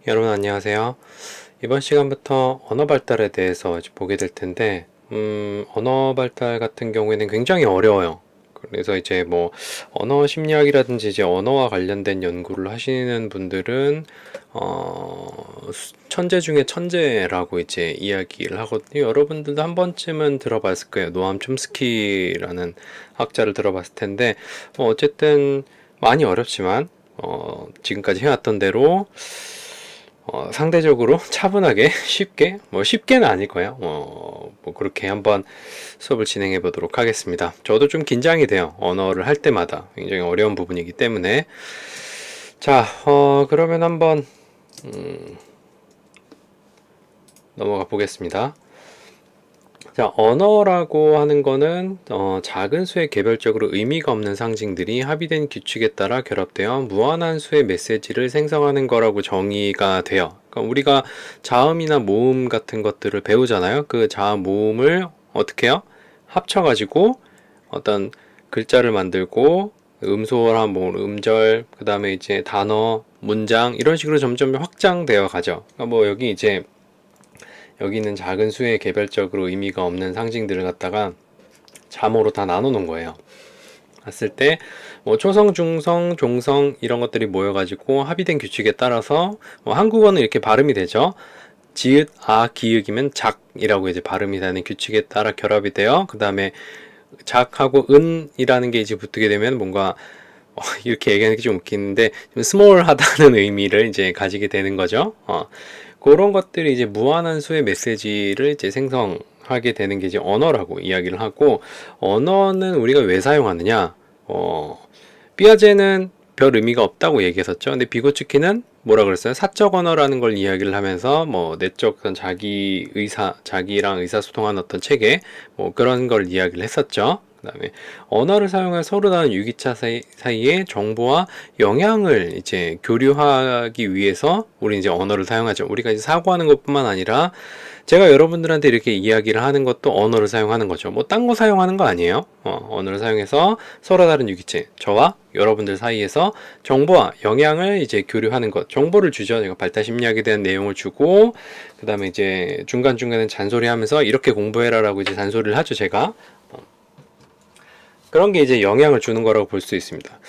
여러분 안녕하세요. 이번 시간부터 언어 발달에 대해서 이제 보게 될 텐데, 언어 발달 같은 경우에는 굉장히 어려워요. 그래서 이제 뭐 언어 심리학이라든지 이제 언어와 관련된 연구를 하시는 분들은 천재 중에 천재라고 이제 이야기를 하거든요. 여러분들도 한 번쯤은 들어봤을 거예요. 노암 촘스키라는 학자를 들어봤을 텐데, 어쨌든 많이 어렵지만 지금까지 해왔던 대로 상대적으로 차분하게 쉽게, 뭐 쉽게는 아닐 거예요. 뭐 그렇게 한번 수업을 진행해 보도록 하겠습니다. 저도 좀 긴장이 돼요. 언어를 할 때마다 굉장히 어려운 부분이기 때문에. 자, 그러면 한번 넘어가 보겠습니다. 자, 언어라고 하는 거는 작은 수의 개별적으로 의미가 없는 상징들이 합의된 규칙에 따라 결합되어 무한한 수의 메시지를 생성하는 거라고 정의가 돼요. 그러니까 우리가 자음이나 모음 같은 것들을 배우잖아요. 그 자음, 모음을 어떻게 해요? 합쳐가지고 어떤 글자를 만들고 음소랑 뭐 음절, 그 다음에 이제 단어, 문장 이런 식으로 점점 확장되어 가죠. 그러니까 뭐 여기 이제 여기 있는 작은 수의 개별적으로 의미가 없는 상징들을 갖다가 자모로 다 나눠 놓은 거예요. 봤을 때 뭐 초성, 중성, 종성 이런 것들이 모여가지고 합의된 규칙에 따라서 뭐 한국어는 이렇게 발음이 되죠. 지읒, 아, 기역이면 작이라고 이제 발음이 되는 규칙에 따라 결합이 돼요. 그 다음에 작하고 은이라는 게 이제 붙게 되면 뭔가 이렇게 얘기하는 게 좀 웃기는데 좀 스몰하다는 의미를 이제 가지게 되는 거죠. 그런 것들이 이제 무한한 수의 메시지를 이제 생성하게 되는 게 이제 언어라고 이야기를 하고, 언어는 우리가 왜 사용하느냐? 삐아제는 별 의미가 없다고 얘기했었죠. 근데 비고츠키는 뭐라 그랬어요? 사적 언어라는 걸 이야기를 하면서 뭐 내적 어떤 자기랑 의사소통하는 어떤 체계 뭐 그런 걸 이야기를 했었죠. 그 다음에 언어를 사용해 서로 다른 유기차 사이에 정보와 영향을 이제 교류하기 위해서 우리 이제 언어를 사용하죠. 우리가 이제 사고하는 것뿐만 아니라 제가 여러분들한테 이렇게 이야기를 하는 것도 언어를 사용하는 거죠. 뭐 딴 거 사용하는 거 아니에요. 언어를 사용해서 서로 다른 유기체, 저와 여러분들 사이에서 정보와 영향을 이제 교류하는 것, 정보를 주죠. 제가 발달 심리학에 대한 내용을 주고, 그 다음에 이제 중간중간에 잔소리하면서 이렇게 공부해라라고 이제 잔소리를 하죠, 제가. 그런 게 이제 영향을 주는 거라고 볼 수 있습니다.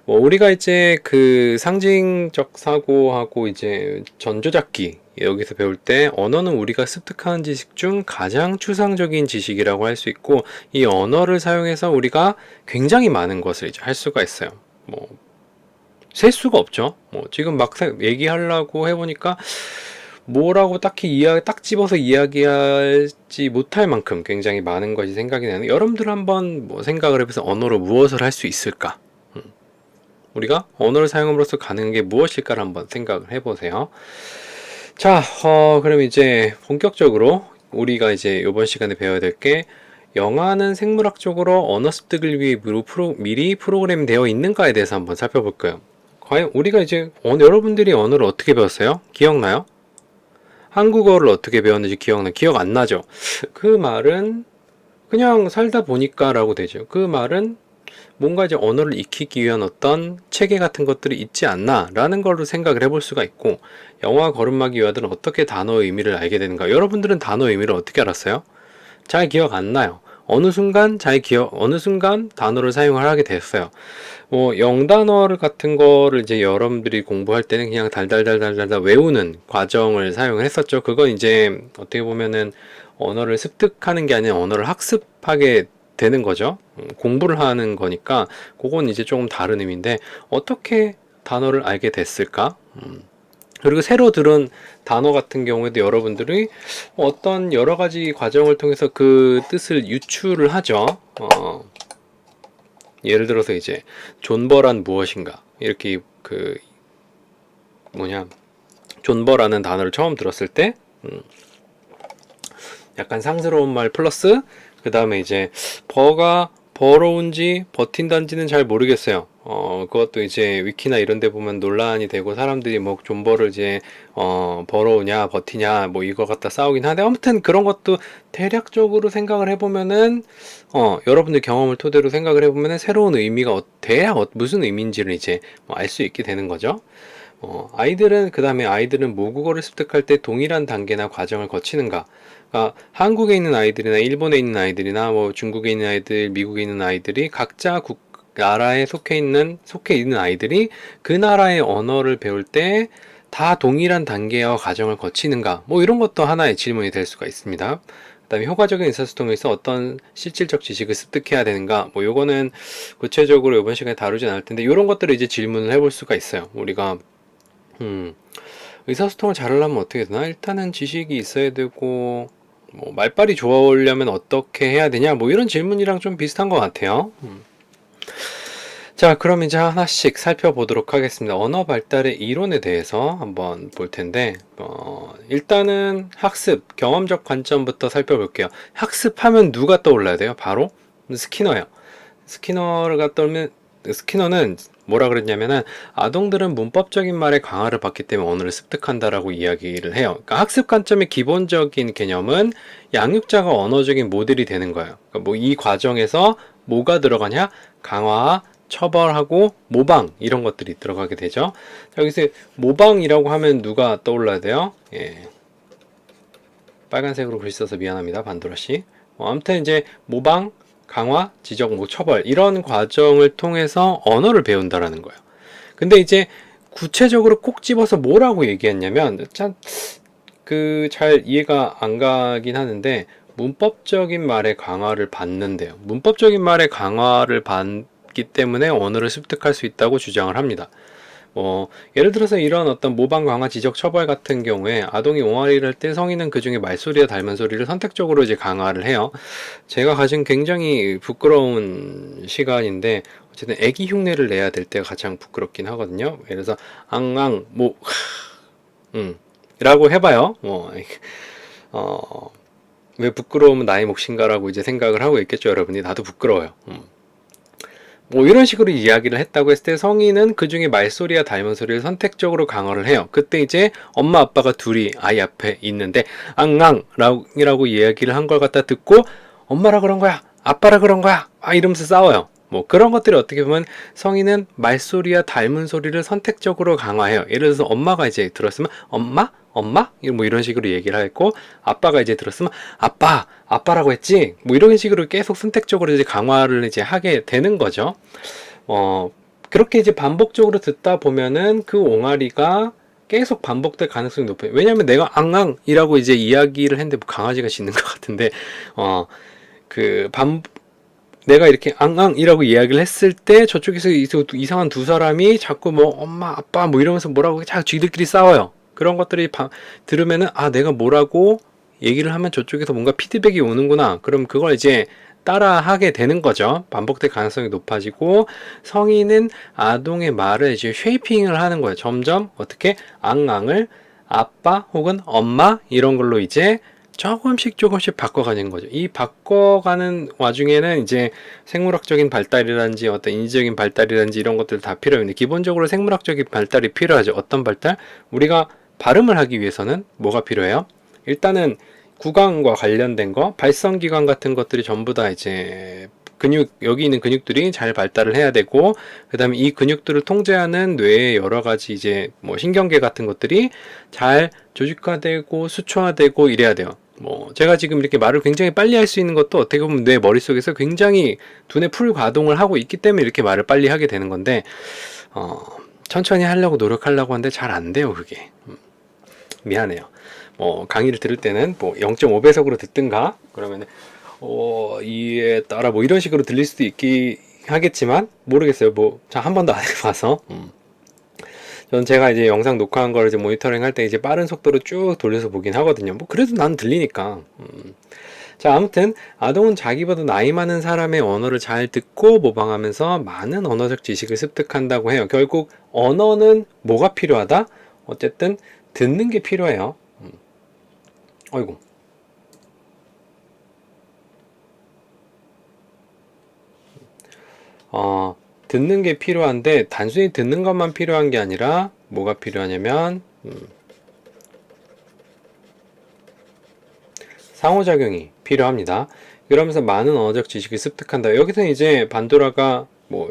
뭐 우리가 이제 그 상징적 사고하고 이제 전조잡기 여기서 배울 때 언어는 우리가 습득하는 지식 중 가장 추상적인 지식이라고 할 수 있고, 이 언어를 사용해서 우리가 굉장히 많은 것을 이제 할 수가 있어요. 뭐 셀 수가 없죠. 뭐 지금 막 얘기하려고 해보니까 뭐라고 딱 집어서 이야기하지 못할 만큼 굉장히 많은 것이 생각이 나는, 여러분들 한번 뭐 생각을 해보세요. 언어로 무엇을 할 수 있을까? 우리가 언어를 사용함으로써 가능한 게 무엇일까를 한번 생각을 해보세요. 자, 그럼 이제 본격적으로 우리가 이제 이번 시간에 배워야 될 게, 영어는 생물학적으로 언어 습득을 위해 미리 프로그램 되어 있는가에 대해서 한번 살펴볼까요? 과연 우리가 이제 여러분들이 언어를 어떻게 배웠어요? 기억나요? 한국어를 어떻게 배웠는지 기억 안 나죠? 그 말은 그냥 살다 보니까라고 되죠. 그 말은 뭔가 이제 언어를 익히기 위한 어떤 체계 같은 것들이 있지 않나 라는 걸로 생각을 해볼 수가 있고, 영어와 걸음마기 유아들은 어떻게 단어의 의미를 알게 되는가? 여러분들은 단어의 의미를 어떻게 알았어요? 잘 기억 안 나요. 어느 순간 단어를 사용을 하게 됐어요. 뭐 영단어를 같은 거를 이제 여러분들이 공부할 때는 그냥 달달달달달 외우는 과정을 사용을 했었죠. 그건 이제 어떻게 보면은 언어를 습득하는 게 아니라 언어를 학습하게 되는 거죠. 공부를 하는 거니까 그건 이제 조금 다른 의미인데, 어떻게 단어를 알게 됐을까? 그리고 새로 들은 단어 같은 경우에도 여러분들이 어떤 여러 가지 과정을 통해서 그 뜻을 유추를 하죠. 예를 들어서 이제 존버란 무엇인가, 이렇게 그 뭐냐, 존버라는 단어를 처음 들었을 때 약간 상스러운 말 플러스, 그 다음에 이제 버가 버러운지 버틴다는지는 잘 모르겠어요. 그것도 이제 위키나 이런 데 보면 논란이 되고, 사람들이 뭐 존버를 이제 버러우냐 버티냐 뭐 이거 갖다 싸우긴 하는데, 아무튼 그런 것도 대략적으로 생각을 해보면은 여러분들 경험을 토대로 생각을 해보면은 새로운 의미가 무슨 의미인지를 이제 알 수 있게 되는 거죠. 아이들은 모국어를 습득할 때 동일한 단계나 과정을 거치는가? 그러니까 한국에 있는 아이들이나 일본에 있는 아이들이나 뭐 중국에 있는 아이들, 미국에 있는 아이들이 각자 나라에 속해 있는 아이들이 그 나라의 언어를 배울 때 다 동일한 단계와 과정을 거치는가? 뭐 이런 것도 하나의 질문이 될 수가 있습니다. 그다음에 효과적인 의사소통에서 어떤 실질적 지식을 습득해야 되는가? 뭐 요거는 구체적으로 이번 시간에 다루진 않을 텐데 이런 것들을 이제 질문을 해볼 수가 있어요. 우리가 음, 의사소통을 잘하려면 어떻게 되나? 일단은 지식이 있어야 되고 뭐 말빨이 좋아오려면 어떻게 해야 되냐? 뭐 이런 질문이랑 좀 비슷한 것 같아요. 자, 그럼 이제 하나씩 살펴보도록 하겠습니다. 언어 발달의 이론에 대해서 한번 볼 텐데, 일단은 학습, 경험적 관점부터 살펴볼게요. 학습하면 누가 떠올라야 돼요? 바로 스키너예요. 스키너는 뭐라 그랬냐면은 아동들은 문법적인 말의 강화를 받기 때문에 언어를 습득한다라고 이야기를 해요. 그러니까 학습 관점의 기본적인 개념은 양육자가 언어적인 모델이 되는 거예요. 그러니까 뭐 이 과정에서 뭐가 들어가냐? 강화, 처벌하고 모방 이런 것들이 들어가게 되죠. 자, 여기서 모방이라고 하면 누가 떠올라야 돼요? 예. 빨간색으로 글 써서 미안합니다. 반도라 씨. 아무튼 이제 모방, 강화, 지적, 뭐 처벌 이런 과정을 통해서 언어를 배운다라는 거예요. 근데 이제 구체적으로 꼭 집어서 뭐라고 얘기했냐면 잘 이해가 안 가긴 하는데 문법적인 말의 강화를 받는데요. 문법적인 말의 강화를 받기 때문에 언어를 습득할 수 있다고 주장을 합니다. 예를 들어서 이런 어떤 모방, 강화, 지적, 처벌 같은 경우에 아동이 옹알이를 할 때 성인은 그 중에 말소리와 닮은 소리를 선택적으로 이제 강화를 해요. 제가 가진 굉장히 부끄러운 시간인데 어쨌든 애기 흉내를 내야 될 때가 가장 부끄럽긴 하거든요. 예를 들어서 앙앙 라고 해봐요. 왜 부끄러우면 나의 몫인가라고 이제 생각을 하고 있겠죠, 여러분이. 나도 부끄러워요. 뭐 이런 식으로 이야기를 했다고 했을 때 성인은 그 중에 말소리와 닮은 소리를 선택적으로 강화를 해요. 그때 이제 엄마 아빠가 둘이 아이 앞에 있는데 앙앙이라고 이야기를 한 걸 갖다 듣고 엄마라 그런 거야, 아빠라 그런 거야, 이러면서 싸워요. 뭐 그런 것들이 어떻게 보면 성인은 말소리와 닮은 소리를 선택적으로 강화해요. 예를 들어서 엄마가 이제 들었으면 엄마? 엄마? 뭐 이런 식으로 얘기를 했고 아빠가 이제 들었으면 아빠라고 했지? 뭐 이런 식으로 계속 선택적으로 이제 강화를 이제 하게 되는 거죠. 그렇게 이제 반복적으로 듣다 보면은 그 옹알이가 계속 반복될 가능성이 높아요. 왜냐면 내가 앙앙이라고 이제 이야기를 했는데 뭐 강아지가 짖는 것 같은데, 그 내가 이렇게 앙앙이라고 이야기를 했을 때 저쪽에서 이상한 두 사람이 자꾸 뭐 엄마 아빠 뭐 이러면서 뭐라고 자꾸 쥐들끼리 싸워요. 그런 것들이 들으면은 내가 뭐라고 얘기를 하면 저쪽에서 뭔가 피드백이 오는구나. 그럼 그걸 이제 따라 하게 되는 거죠. 반복될 가능성이 높아지고 성인은 아동의 말을 이제 쉐이핑을 하는 거예요. 점점 어떻게 앙앙을 아빠 혹은 엄마 이런 걸로 이제 조금씩 바꿔가는 거죠. 이 바꿔가는 와중에는 이제 생물학적인 발달이라든지 어떤 인지적인 발달이라든지 이런 것들 다 필요합니다. 기본적으로 생물학적인 발달이 필요하죠. 어떤 발달? 우리가 발음을 하기 위해서는 뭐가 필요해요? 일단은 구강과 관련된 거, 발성기관 같은 것들이 전부 다 이제 여기 있는 근육들이 잘 발달을 해야 되고, 그 다음에 이 근육들을 통제하는 뇌의 여러 가지 이제 뭐 신경계 같은 것들이 잘 조직화되고 수초화되고 이래야 돼요. 제가 지금 이렇게 말을 굉장히 빨리 할 수 있는 것도 어떻게 보면 내 머릿속에서 굉장히 두뇌 풀 가동을 하고 있기 때문에 이렇게 말을 빨리 하게 되는 건데, 천천히 하려고 노력하려고 하는데 잘 안 돼요, 그게. 미안해요. 강의를 들을 때는 0.5배속으로 듣든가, 그러면 이에 따라 이런 식으로 들릴 수도 있긴 하겠지만, 모르겠어요. 한 번도 안 해봐서. 저는 제가 이제 영상 녹화한 걸 이제 모니터링 할 때 이제 빠른 속도로 쭉 돌려서 보긴 하거든요. 그래도 난 들리니까. 자, 아무튼 아동은 자기보다 나이 많은 사람의 언어를 잘 듣고 모방하면서 많은 언어적 지식을 습득한다고 해요. 결국 언어는 뭐가 필요하다? 어쨌든 듣는 게 필요해요. 어이구. 듣는 게 필요한데 단순히 듣는 것만 필요한 게 아니라 뭐가 필요하냐면 상호작용이 필요합니다. 그러면서 많은 언어적 지식을 습득한다. 여기서 이제 반도라가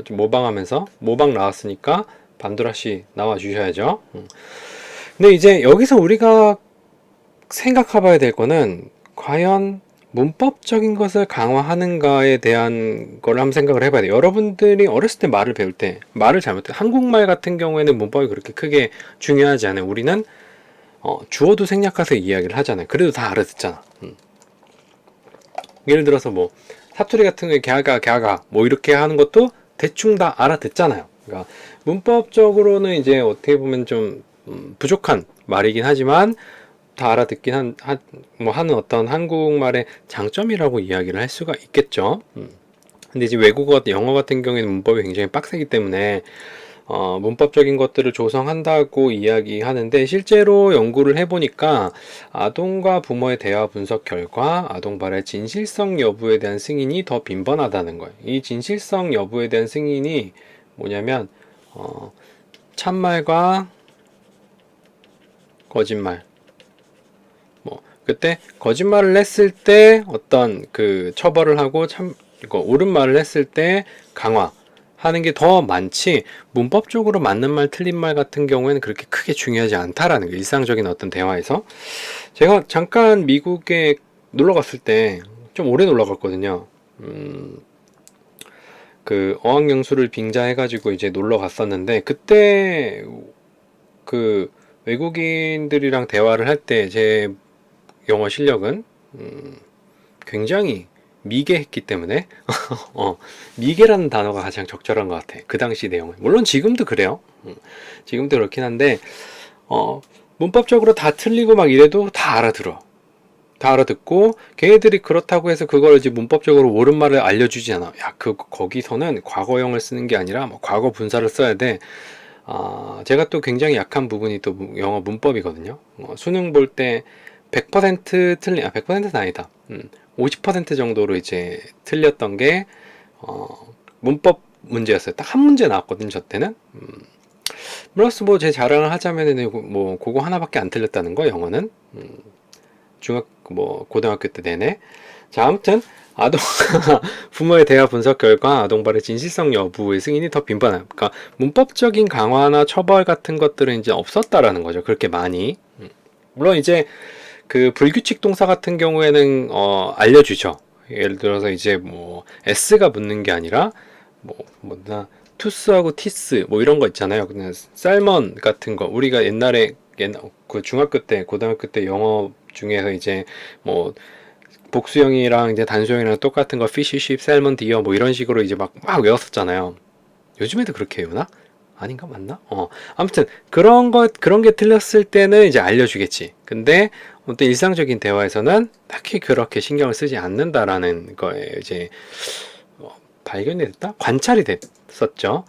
모방하면서 모방 나왔으니까 반두라 씨 나와 주셔야죠. 근데 이제 여기서 우리가 생각해 봐야 될 거는 과연 문법적인 것을 강화하는가에 대한 걸 한번 생각을 해봐야 돼요. 여러분들이 어렸을 때 말을 배울 때 말을 잘못해 한국말 같은 경우에는 문법이 그렇게 크게 중요하지 않아요. 우리는 주어도 생략해서 이야기를 하잖아요. 그래도 다 알아듣잖아. 예를 들어서 뭐 사투리 같은 게 갸가 뭐 이렇게 하는 것도 대충 다 알아듣잖아요. 그러니까 문법적으로는 이제 어떻게 보면 좀 부족한 말이긴 하지만 다 알아듣긴 뭐 하는 어떤 한국말의 장점이라고 이야기를 할 수가 있겠죠. 근데 이제 외국어, 영어 같은 경우에는 문법이 굉장히 빡세기 때문에 문법적인 것들을 조성한다고 이야기하는데 실제로 연구를 해보니까 아동과 부모의 대화 분석 결과 아동 발의 진실성 여부에 대한 승인이 더 빈번하다는 거예요. 이 진실성 여부에 대한 승인이 뭐냐면 참말과 거짓말. 뭐 그때 거짓말을 했을 때 어떤 그 처벌을 하고 이거 옳은 말을 했을 때 강화. 하는 게 더 많지 문법적으로 맞는 말 틀린 말 같은 경우에는 그렇게 크게 중요하지 않다라는 게 일상적인 어떤 대화에서 제가 잠깐 미국에 놀러 갔을 때 좀 오래 놀러 갔거든요. 그 어학연수를 빙자해 가지고 이제 놀러 갔었는데 그때 그 외국인들이랑 대화를 할 때 제 영어 실력은 굉장히 미개했기 때문에 미개라는 단어가 가장 적절한 것 같아. 그 당시 내용은. 물론 지금도 그래요. 지금도 그렇긴 한데 문법적으로 다 틀리고 막 이래도 다 알아들어. 다 알아듣고 걔네들이 그렇다고 해서 그걸 이제 문법적으로 옳은 말을 알려주지 않아. 야, 거기서는 과거형을 쓰는 게 아니라 뭐 과거 분사를 써야 돼. 제가 또 굉장히 약한 부분이 또 영어 문법이거든요. 수능 볼 때 100% 틀린, 100%는 아니다. 50% 정도로 이제 틀렸던 게, 문법 문제였어요. 딱 한 문제 나왔거든요, 저 때는. 플러스 뭐 제 자랑을 하자면은 뭐 그거 하나밖에 안 틀렸다는 거, 영어는. 고등학교 때 내내. 자, 아무튼, 아동, 부모의 대화 분석 결과 아동발의 진실성 여부의 승인이 더 빈번해요. 그러니까 문법적인 강화나 처벌 같은 것들은 이제 없었다라는 거죠. 그렇게 많이. 물론 이제 그 불규칙 동사 같은 경우에는 알려주죠. 예를 들어서 이제 뭐 s가 붙는 게 아니라 뭐나 투스하고 티스 뭐 이런 거 있잖아요. 그냥 쌀먼 같은 거 우리가 옛날에 그 중학교 때 고등학교 때 영어 중에서 이제 뭐 복수형이랑 이제 단수형이랑 똑같은 거 fish, sheep, salmon, deer 뭐 이런 식으로 이제 막 외웠었잖아요. 요즘에도 그렇게 외우나? 아닌가 맞나? 아무튼 그런 게 틀렸을 때는 이제 알려주겠지. 근데 어떤 일상적인 대화에서는 딱히 그렇게 신경을 쓰지 않는다라는 거에 이제 발견이 됐다? 관찰이 됐었죠.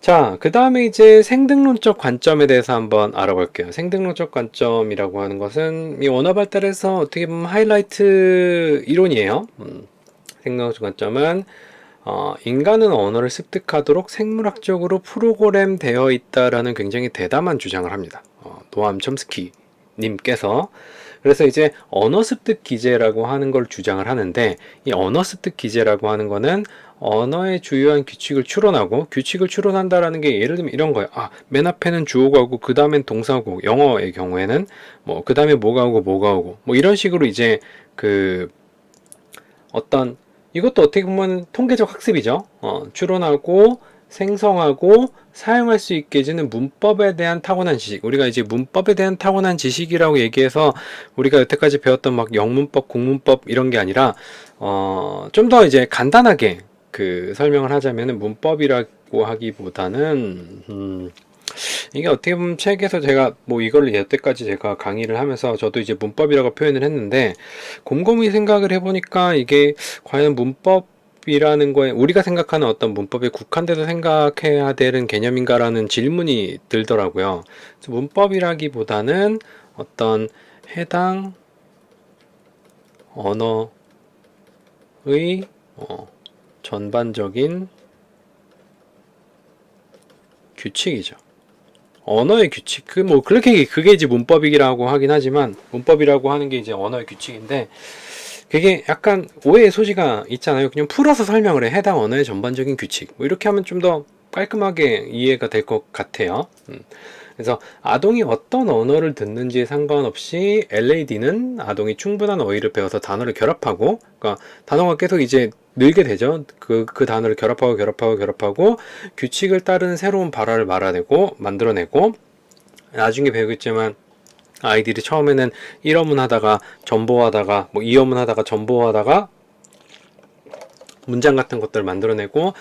자, 그 다음에 이제 생등론적 관점에 대해서 한번 알아볼게요. 생등론적 관점이라고 하는 것은 이 언어 발달에서 어떻게 보면 하이라이트 이론이에요. 생등론적 관점은 인간은 언어를 습득하도록 생물학적으로 프로그램 되어 있다라는 굉장히 대담한 주장을 합니다. 노암 첨스키 님께서 그래서 이제 언어 습득 기제라고 하는 걸 주장을 하는데 이 언어 습득 기제라고 하는 거는 언어의 주요한 규칙을 추론하고 규칙을 추론한다라는 게 예를 들면 이런 거예요. 맨 앞에는 주어가 오고 그 다음엔 동사고 영어의 경우에는 뭐 그 다음에 뭐가 오고 뭐가 오고 뭐 이런 식으로 이제 그 어떤 이것도 어떻게 보면 통계적 학습이죠. 추론하고 생성하고 사용할 수 있게 해주는 문법에 대한 타고난 지식. 우리가 이제 문법에 대한 타고난 지식이라고 얘기해서 우리가 여태까지 배웠던 막 영문법, 국문법 이런 게 아니라 좀 더 이제 간단하게 그 설명을 하자면은 문법이라고 하기보다는 이게 어떻게 보면 책에서 제가 뭐 이걸 여태까지 제가 강의를 하면서 저도 이제 문법이라고 표현을 했는데 곰곰이 생각을 해보니까 이게 과연 문법이라는 거에 우리가 생각하는 어떤 문법에 국한돼서 생각해야 되는 개념인가라는 질문이 들더라고요. 그래서 문법이라기보다는 어떤 해당 언어의 전반적인 규칙이죠. 언어의 규칙, 그게 이제 문법이라고 하긴 하지만, 문법이라고 하는 게 이제 언어의 규칙인데, 그게 약간 오해의 소지가 있잖아요. 그냥 풀어서 설명을 해. 해당 언어의 전반적인 규칙. 뭐 이렇게 하면 좀 더 깔끔하게 이해가 될 것 같아요. 그래서 아동이 어떤 언어를 듣는지에 상관없이 LAD는 아동이 충분한 어휘를 배워서 단어를 결합하고, 그러니까 단어가 계속 이제 늘게 되죠. 그 단어를 결합하고 규칙을 따르는 새로운 발화를 만들어내고, 나중에 배우겠지만 아이들이 처음에는 1어문 하다가 전보하다가 뭐 2어문 하다가 전보하다가 문장 같은 것들을 만들어내고,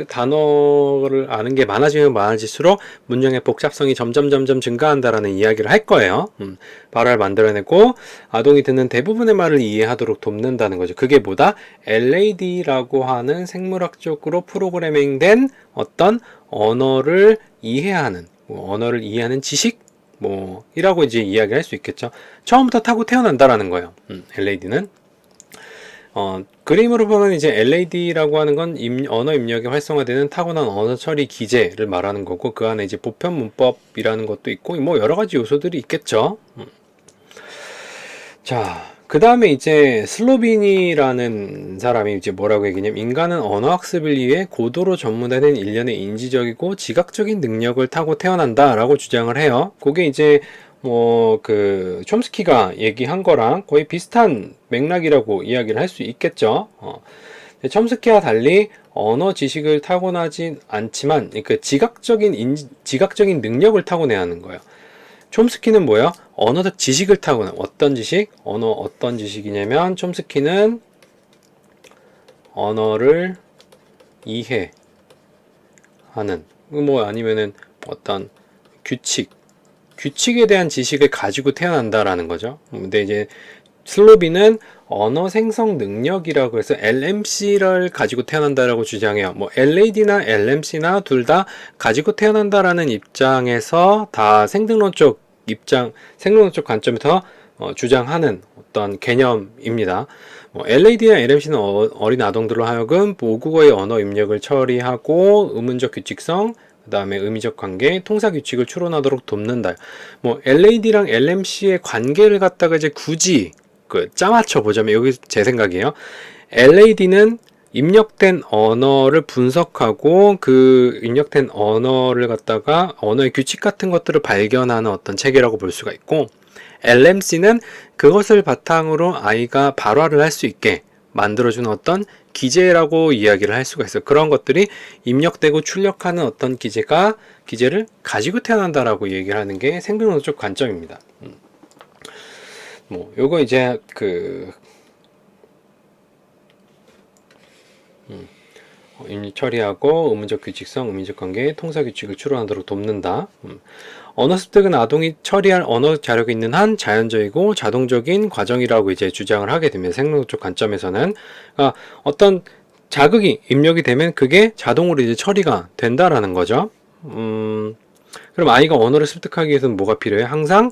단어를 아는 게 많아지면 많아질수록 문장의 복잡성이 점점 증가한다라는 이야기를 할 거예요. 발화를 만들어내고 아동이 듣는 대부분의 말을 이해하도록 돕는다는 거죠. 그게 뭐다? LAD라고 하는 생물학적으로 프로그래밍된 어떤 언어를 이해하는 지식? 이라고 이제 이야기할 수 있겠죠. 처음부터 타고 태어난다라는 거예요. LAD는. 그림으로 보면 이제 LAD라고 하는 건 언어 입력이 활성화되는 타고난 언어 처리 기제를 말하는 거고, 그 안에 이제 보편 문법이라는 것도 있고, 뭐 여러 가지 요소들이 있겠죠. 자, 그 다음에 이제 슬로빈이라는 사람이 이제 뭐라고 얘기냐면, 인간은 언어학습을 위해 고도로 전문화된 일련의 인지적이고 지각적인 능력을 타고 태어난다라고 주장을 해요. 그게 이제 촘스키가 얘기한 거랑 거의 비슷한 맥락이라고 이야기를 할 수 있겠죠. 촘스키와 달리 언어 지식을 타고나진 않지만, 그 지각적인 능력을 타고내야 하는 거예요. 촘스키는 뭐야? 언어적 지식을 타고나. 어떤 지식? 어떤 지식이냐면, 촘스키는 언어를 이해하는, 아니면은 어떤 규칙에 대한 지식을 가지고 태어난다라는 거죠. 근데 이제 슬로빈은 언어 생성 능력이라고 해서 LMC를 가지고 태어난다라고 주장해요. LAD나 LMC나 둘 다 가지고 태어난다라는 입장에서 다 생능론적 관점에서 주장하는 어떤 개념입니다. LAD나 LMC는 어린 아동들로 하여금 모국어의 언어 입력을 처리하고 의문적 규칙성, 그 다음에 의미적 관계, 통사 규칙을 추론하도록 돕는다. LAD랑 LMC의 관계를 갖다가 이제 굳이 짜맞춰 보자면, 여기 제 생각이에요. LAD는 입력된 언어를 분석하고 그 입력된 언어를 갖다가 언어의 규칙 같은 것들을 발견하는 어떤 체계라고 볼 수가 있고, LMC는 그것을 바탕으로 아이가 발화를 할 수 있게 만들어주는 어떤 기제라고 이야기를 할 수가 있어요. 그런 것들이 입력되고 출력하는 어떤 기제를 가지고 태어난다라고 얘기를 하는 게 생명론적 관점입니다. 요거 이제 입력 처리하고 의문적 규칙성, 의미적 관계, 통사 규칙을 추론하도록 돕는다. 언어 습득은 아동이 처리할 언어 자력이 있는 한 자연적이고 자동적인 과정이라고 이제 주장을 하게 되면, 생명적 관점에서는 어떤 자극이 입력이 되면 그게 자동으로 이제 처리가 된다라는 거죠. 그럼 아이가 언어를 습득하기 위해서는 뭐가 필요해? 항상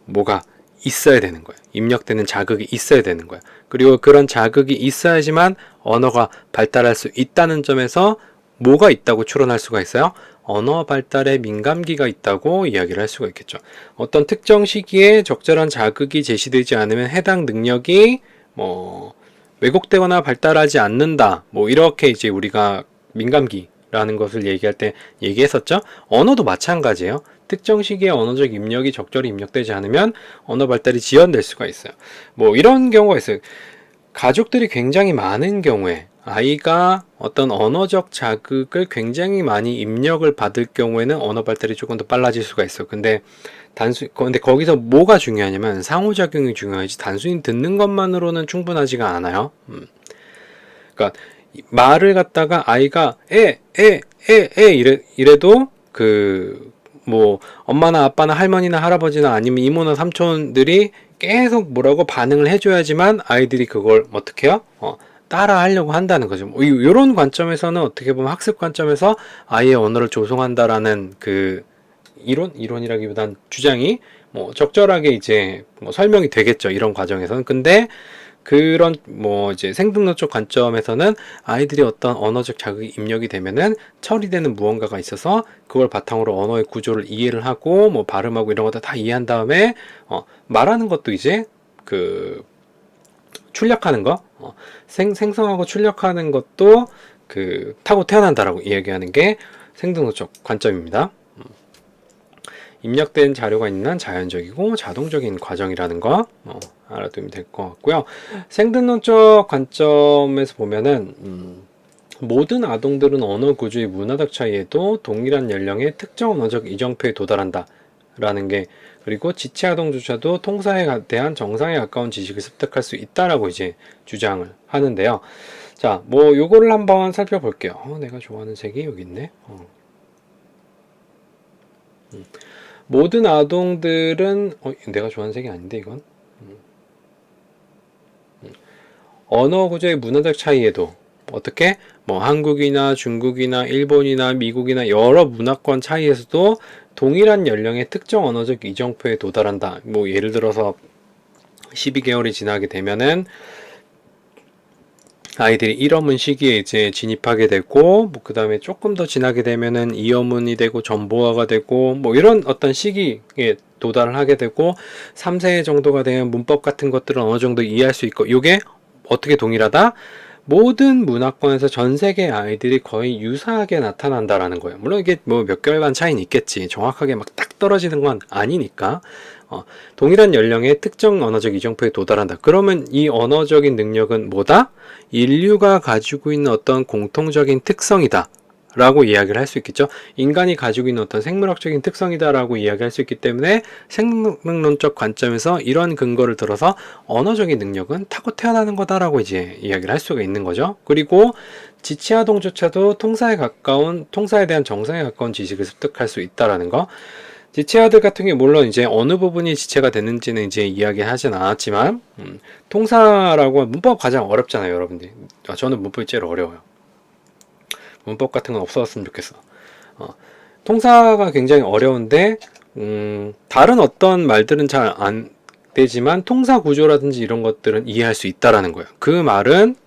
뭐가 있어야 되는 거예요. 입력되는 자극이 있어야 되는 거예요. 그리고 그런 자극이 있어야지만 언어가 발달할 수 있다는 점에서 뭐가 있다고 추론할 수가 있어요? 언어 발달에 민감기가 있다고 이야기를 할 수가 있겠죠. 어떤 특정 시기에 적절한 자극이 제시되지 않으면 해당 능력이 왜곡되거나 발달하지 않는다. 이렇게 이제 우리가 민감기라는 것을 얘기할 때 얘기했었죠. 언어도 마찬가지예요. 특정 시기에 언어적 입력이 적절히 입력되지 않으면 언어 발달이 지연될 수가 있어요. 이런 경우가 있어요. 가족들이 굉장히 많은 경우에 아이가 어떤 언어적 자극을 굉장히 많이 입력을 받을 경우에는 언어 발달이 조금 더 빨라질 수가 있어요. 근데 거기서 뭐가 중요하냐면 상호작용이 중요하지, 단순히 듣는 것만으로는 충분하지가 않아요. 그러니까 말을 갖다가 아이가 이래도 엄마나 아빠나 할머니나 할아버지나 아니면 이모나 삼촌들이 계속 뭐라고 반응을 해줘야지만 아이들이 그걸 어떻게 해요? 따라 하려고 한다는 거죠. 이런 관점에서는 어떻게 보면 학습 관점에서 아이의 언어를 조성한다라는 이론이라기보단 주장이 적절하게 이제 설명이 되겠죠. 이런 과정에서는. 근데 그런 이제 생등론적 관점에서는 아이들이 어떤 언어적 자극이 입력이 되면은 처리되는 무언가가 있어서 그걸 바탕으로 언어의 구조를 이해를 하고 발음하고 이런 것들 다 이해한 다음에 말하는 것도 이제 출력하는 거, 생성하고 출력하는 것도 타고 태어난다라고 이야기하는 게 생등론적 관점입니다. 입력된 자료가 있는 한 자연적이고 자동적인 과정이라는 거 알아두면 될 것 같고요. 생등론적 관점에서 보면은 모든 아동들은 언어 구조의 문화적 차이에도 동일한 연령의 특정 언어적 이정표에 도달한다 라는 게, 그리고 지체 아동조차도 통사에 대한 정상에 가까운 지식을 습득할 수 있다라고 이제 주장을 하는데요. 자, 뭐 요거를 한번 살펴볼게요. 내가 좋아하는 색이 여기 있네. 모든 아동들은 내가 좋아하는 색이 아닌데 이건 언어 구조의 문화적 차이에도 어떻게 뭐 한국이나 중국이나 일본이나 미국이나 여러 문화권 차이에서도 동일한 연령의 특정 언어적 이정표에 도달한다. 뭐 예를 들어서 12개월이 지나게 되면은 아이들이 1어문 시기에 이제 진입하게 되고, 뭐 그 다음에 조금 더 지나게 되면은 2어문이 되고 전보화가 되고, 뭐 이런 어떤 시기에 도달을 하게 되고, 3세 정도가 되면 문법 같은 것들은 어느 정도 이해할 수 있고, 이게 어떻게 동일하다? 모든 문화권에서 전 세계 아이들이 거의 유사하게 나타난다라는 거예요. 물론 이게 뭐 몇 개월간 차이는 있겠지. 정확하게 막 딱 떨어지는 건 아니니까. 동일한 연령의 특정 언어적 이정표에 도달한다. 그러면 이 언어적인 능력은 뭐다? 인류가 가지고 있는 어떤 공통적인 특성이다 라고 이야기를 할 수 있겠죠. 인간이 가지고 있는 어떤 생물학적인 특성이다 라고 이야기할 수 있기 때문에 생명론적 관점에서 이런 근거를 들어서 언어적인 능력은 타고 태어나는 거다라고 이제 이야기를 할 수가 있는 거죠. 그리고 지체아동조차도 통사에 대한 정상에 가까운 지식을 습득할 수 있다라는 거. 지체아들 같은 경우 물론 이제 어느 부분이 지체가 됐는지는 이제 이야기하진 않았지만, 통사라고 문법 가장 어렵잖아요, 여러분들. 저는 문법이 제일 어려워요. 문법 같은 건 없어졌으면 좋겠어. 통사가 굉장히 어려운데, 다른 어떤 말들은 잘 안 되지만 통사 구조라든지 이런 것들은 이해할 수 있다라는 거예요. 그 말은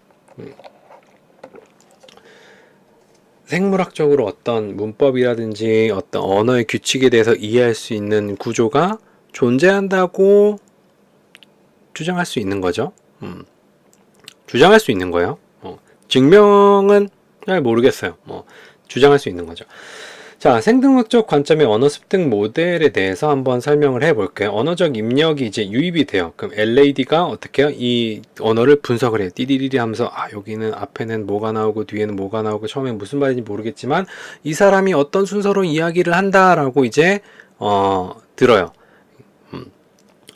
생물학적으로 어떤 문법이라든지 어떤 언어의 규칙에 대해서 이해할 수 있는 구조가 존재한다고 주장할 수 있는 거죠. 주장할 수 있는 거예요. 증명은 잘 모르겠어요. 주장할 수 있는 거죠. 자, 생등록적 관점의 언어 습득 모델에 대해서 한번 설명을 해볼게요. 언어적 입력이 이제 유입이 돼요. 그럼 LAD가 어떻게 해요? 이 언어를 분석을 해요. 띠리리리 하면서 여기는 앞에는 뭐가 나오고 뒤에는 뭐가 나오고 처음에 무슨 말인지 모르겠지만 이 사람이 어떤 순서로 이야기를 한다라고 이제 들어요.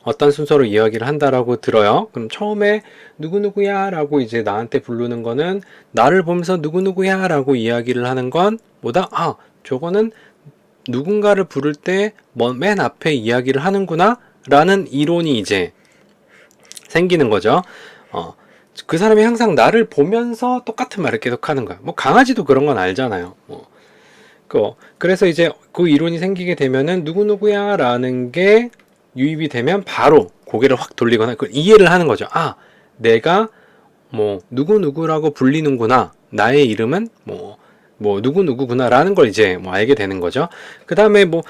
어떤 순서로 이야기를 한다라고 들어요. 그럼 처음에 누구누구야 라고 이제 나한테 부르는 거는 나를 보면서 누구누구야 라고 이야기를 하는 건 뭐다? 저거는 누군가를 부를 때 맨 앞에 이야기를 하는구나 라는 이론이 이제 생기는 거죠. 그 사람이 항상 나를 보면서 똑같은 말을 계속 하는 거야. 뭐 강아지도 그런 건 알잖아요. 그래서 이제 그 이론이 생기게 되면은 누구누구야 라는 게 유입이 되면 바로 고개를 확 돌리거나 그걸 이해를 하는 거죠. 내가 뭐 누구누구라고 불리는구나. 나의 이름은 뭐 누구누구구나 라는 걸 이제 뭐 알게 되는 거죠. 그 다음에 뭐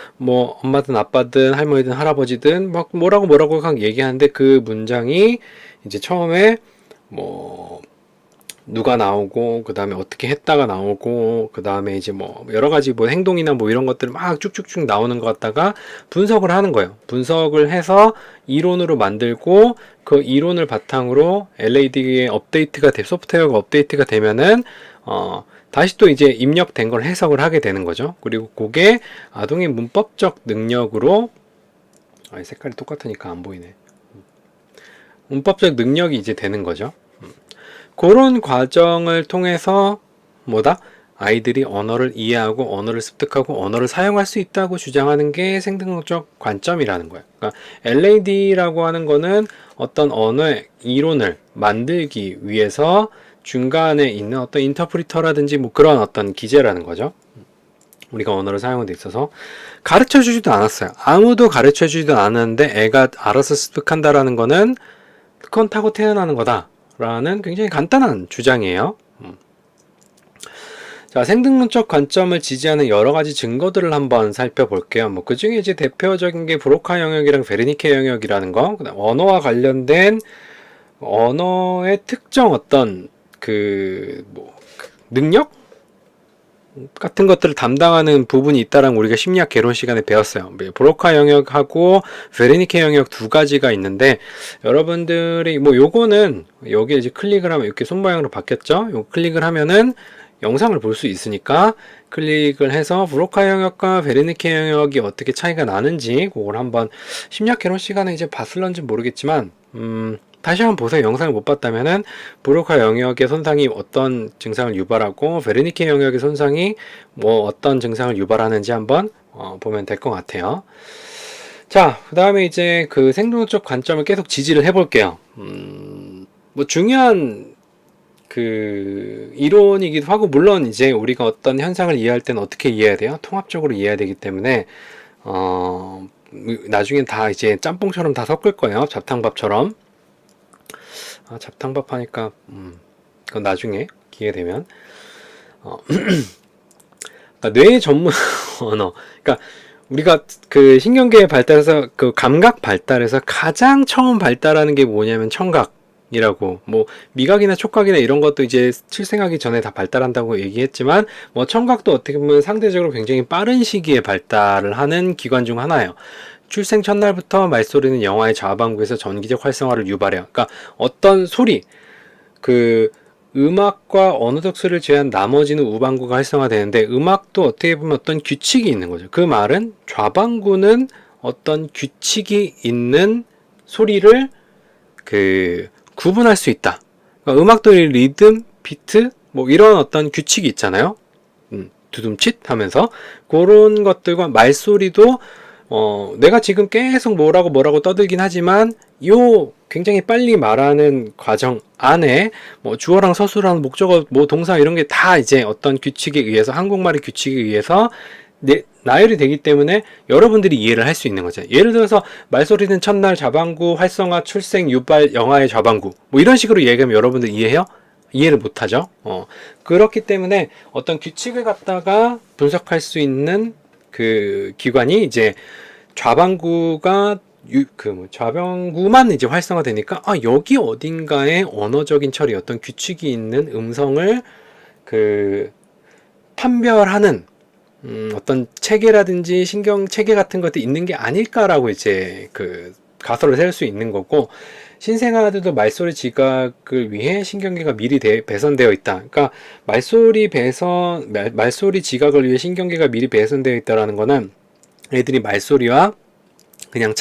엄마든 아빠든 할머니든 할아버지든 막 뭐라고 얘기하는데 그 문장이 이제 처음에 뭐 누가 나오고 그 다음에 어떻게 했다가 나오고 그 다음에 이제 뭐 여러 가지 뭐 행동이나 뭐 이런 것들 막 쭉쭉쭉 나오는 것 같다가 분석을 하는 거예요. 분석을 해서 이론으로 만들고 그 이론을 바탕으로 LAD의 소프트웨어가 업데이트가 되면은 다시 또 이제 입력된 걸 해석을 하게 되는 거죠. 그리고 그게 아동의 문법적 능력으로 색깔이 똑같으니까 안 보이네. 문법적 능력이 이제 되는 거죠. 그런 과정을 통해서 아이들이 언어를 이해하고 언어를 습득하고 언어를 사용할 수 있다고 주장하는 게 생등록적 관점이라는 거예요. 그러니까 LAD라고 하는 거는 어떤 언어의 이론을 만들기 위해서 중간에 있는 어떤 인터프리터라든지 뭐 그런 어떤 기제라는 거죠. 우리가 언어를 사용하는 데 있어서 가르쳐 주지도 않았어요. 아무도 가르쳐 주지도 않았는데 애가 알아서 습득한다라는 거는 그건 타고 태어나는 거다 라는 굉장히 간단한 주장이에요. 자, 생등론적 관점을 지지하는 여러 가지 증거들을 한번 살펴볼게요. 뭐 그 중에 이제 대표적인 게 브로카 영역이랑 베르니케 영역이라는 거, 그다음 언어와 관련된 언어의 특정 어떤 능력 같은 것들을 담당하는 부분이 있다라는 우리가 심리학 개론 시간에 배웠어요. 브로카 영역하고 베르니케 영역 두 가지가 있는데, 여러분들이 뭐 요거는 여기에 이제 클릭을 하면 이렇게 손 모양으로 바뀌었죠. 요 클릭을 하면은 영상을 볼 수 있으니까 클릭을 해서 브로카 영역과 베르니케 영역이 어떻게 차이가 나는지 그걸 한번 심리학 개론 시간에 이제 봤을런지 모르겠지만 다시 한번 보세요. 영상을 못 봤다면은 브로카 영역의 손상이 어떤 증상을 유발하고 베르니케 영역의 손상이 뭐 어떤 증상을 유발하는지 한번 보면 될 것 같아요. 자, 그 다음에 이제 그 생존적 관점을 계속 지지를 해볼게요. 뭐 중요한 그 이론이기도 하고, 물론 이제 우리가 어떤 현상을 이해할 때는 어떻게 이해해야 돼요? 통합적으로 이해해야 되기 때문에 나중엔 다 이제 짬뽕처럼 다 섞을 거예요. 잡탕밥처럼. 잡탕밥 하니까 그건 나중에 기회 되면 그러니까 뇌 전문 언어. 그러니까 우리가 그 신경계 발달에서 그 감각 발달에서 가장 처음 발달하는 게 뭐냐면 청각이라고. 뭐 미각이나 촉각이나 이런 것도 이제 출생하기 전에 다 발달한다고 얘기했지만, 뭐 청각도 어떻게 보면 상대적으로 굉장히 빠른 시기에 발달을 하는 기관 중 하나예요. 출생 첫날부터 말소리는 영아의 좌반구에서 전기적 활성화를 유발해요. 그러니까 어떤 소리, 그 음악과 언어적 소리를 제외한 나머지는 우반구가 활성화되는데, 음악도 어떻게 보면 어떤 규칙이 있는 거죠. 그 말은 좌반구는 어떤 규칙이 있는 소리를 그 구분할 수 있다. 그러니까 음악도 리듬, 비트, 뭐 이런 어떤 규칙이 있잖아요. 두둠칫 하면서 그런 것들과 말소리도 내가 지금 계속 뭐라고 떠들긴 하지만 요 굉장히 빨리 말하는 과정 안에 뭐 주어랑 서술랑 목적어 뭐 동사 이런 게 다 이제 어떤 규칙에 의해서, 한국말의 규칙에 의해서 나열이 되기 때문에 여러분들이 이해를 할 수 있는 거죠. 예를 들어서 말소리는 첫날 좌반구 활성화 출생 유발 영아의 좌반구 뭐 이런 식으로 얘기하면 여러분들 이해해요? 이해를 못하죠. 그렇기 때문에 어떤 규칙을 갖다가 분석할 수 있는 그 기관이 이제 좌반구가 좌반구만 이제 활성화되니까 여기 어딘가에 언어적인 처리, 어떤 규칙이 있는 음성을 그 판별하는 어떤 체계라든지 신경 체계 같은 것들이 있는 게 아닐까라고 이제 그 가설을 세울 수 있는 거고, 신생아들도 말소리 지각을 위해 신경계가 미리 배선되어 있다. 그러니까 말소리 지각을 위해 신경계가 미리 배선되어 있다라는 거는 애들이 말소리와 그냥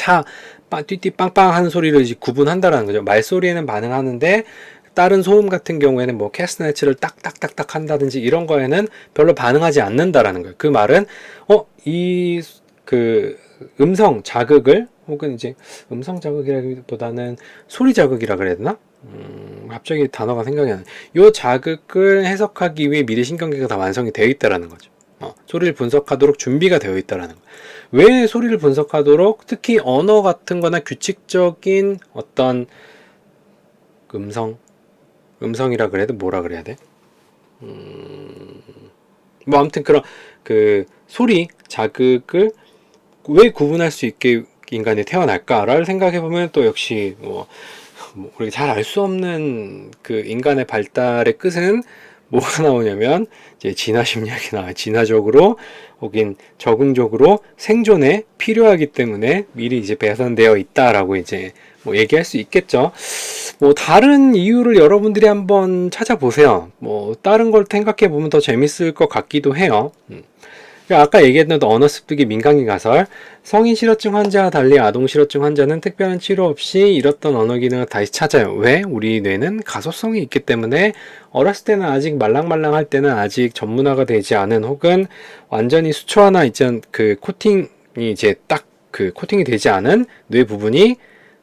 띠띠 빵빵 하는 소리를 이제 구분한다라는 거죠. 말소리에는 반응하는데 다른 소음 같은 경우에는 뭐 캐스네츠를 딱딱딱딱 한다든지 이런 거에는 별로 반응하지 않는다라는 거예요. 그 말은 이 그 음성 자극을, 혹은 이제 음성 자극이라기보다는 소리 자극이라 그래야 되나? 갑자기 단어가 생각이 안 나요. 요 자극을 해석하기 위해 미리 신경계가 다 완성이 되어 있다라는 거죠. 소리를 분석하도록 준비가 되어 있다라는 거예요. 왜 소리를 분석하도록, 특히 언어 같은 거나 규칙적인 어떤 음성이라 그래야 돼? 뭐라 그래야 돼? 뭐 아무튼 그런 그 소리 자극을 왜 구분할 수 있게 인간이 태어날까를 생각해보면 또 역시 우리가 잘 알 수 없는 그 인간의 발달의 끝은 뭐가 나오냐면 이제 진화 심리학이 나와요. 진화적으로 혹은 적응적으로 생존에 필요하기 때문에 미리 이제 배선되어 있다라고 이제 뭐 얘기할 수 있겠죠. 뭐 다른 이유를 여러분들이 한번 찾아보세요. 뭐 다른 걸 생각해 보면 더 재밌을 것 같기도 해요. 아까 얘기했던 언어 습득이 민감인 가설, 성인 실어증 환자와 달리 아동 실어증 환자는 특별한 치료 없이 잃었던 언어 기능을 다시 찾아요. 왜? 우리 뇌는 가소성이 있기 때문에 어렸을 때는 아직 말랑말랑할 때는 아직 전문화가 되지 않은, 혹은 완전히 수초화나 이제 그 코팅이 이제 딱 그 코팅이 되지 않은 뇌 부분이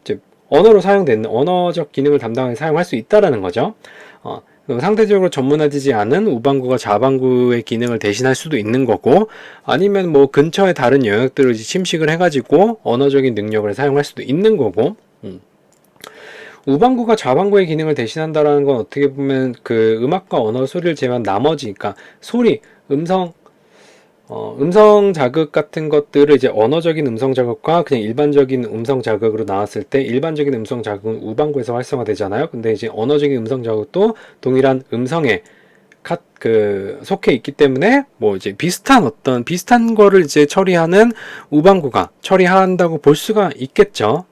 이제 언어로 사용되는, 언어적 기능을 담당해 사용할 수 있다라는 거죠. 상대적으로 전문화되지 않은 우반구가 좌반구의 기능을 대신할 수도 있는 거고, 아니면 뭐 근처의 다른 영역들을 침식을 해가지고 언어적인 능력을 사용할 수도 있는 거고, 우반구가 좌반구의 기능을 대신한다라는 건 어떻게 보면 그 음악과 언어 소리를 제외한 나머지, 그러니까 소리, 음성 자극 같은 것들을 이제 언어적인 음성 자극과 그냥 일반적인 음성 자극으로 나왔을 때, 일반적인 음성 자극은 우반구에서 활성화되잖아요. 근데 이제 언어적인 음성 자극도 동일한 음성의 속해 있기 때문에 뭐 이제 비슷한 거를 이제 처리하는 우방구가 처리한다고 볼 수가 있겠죠.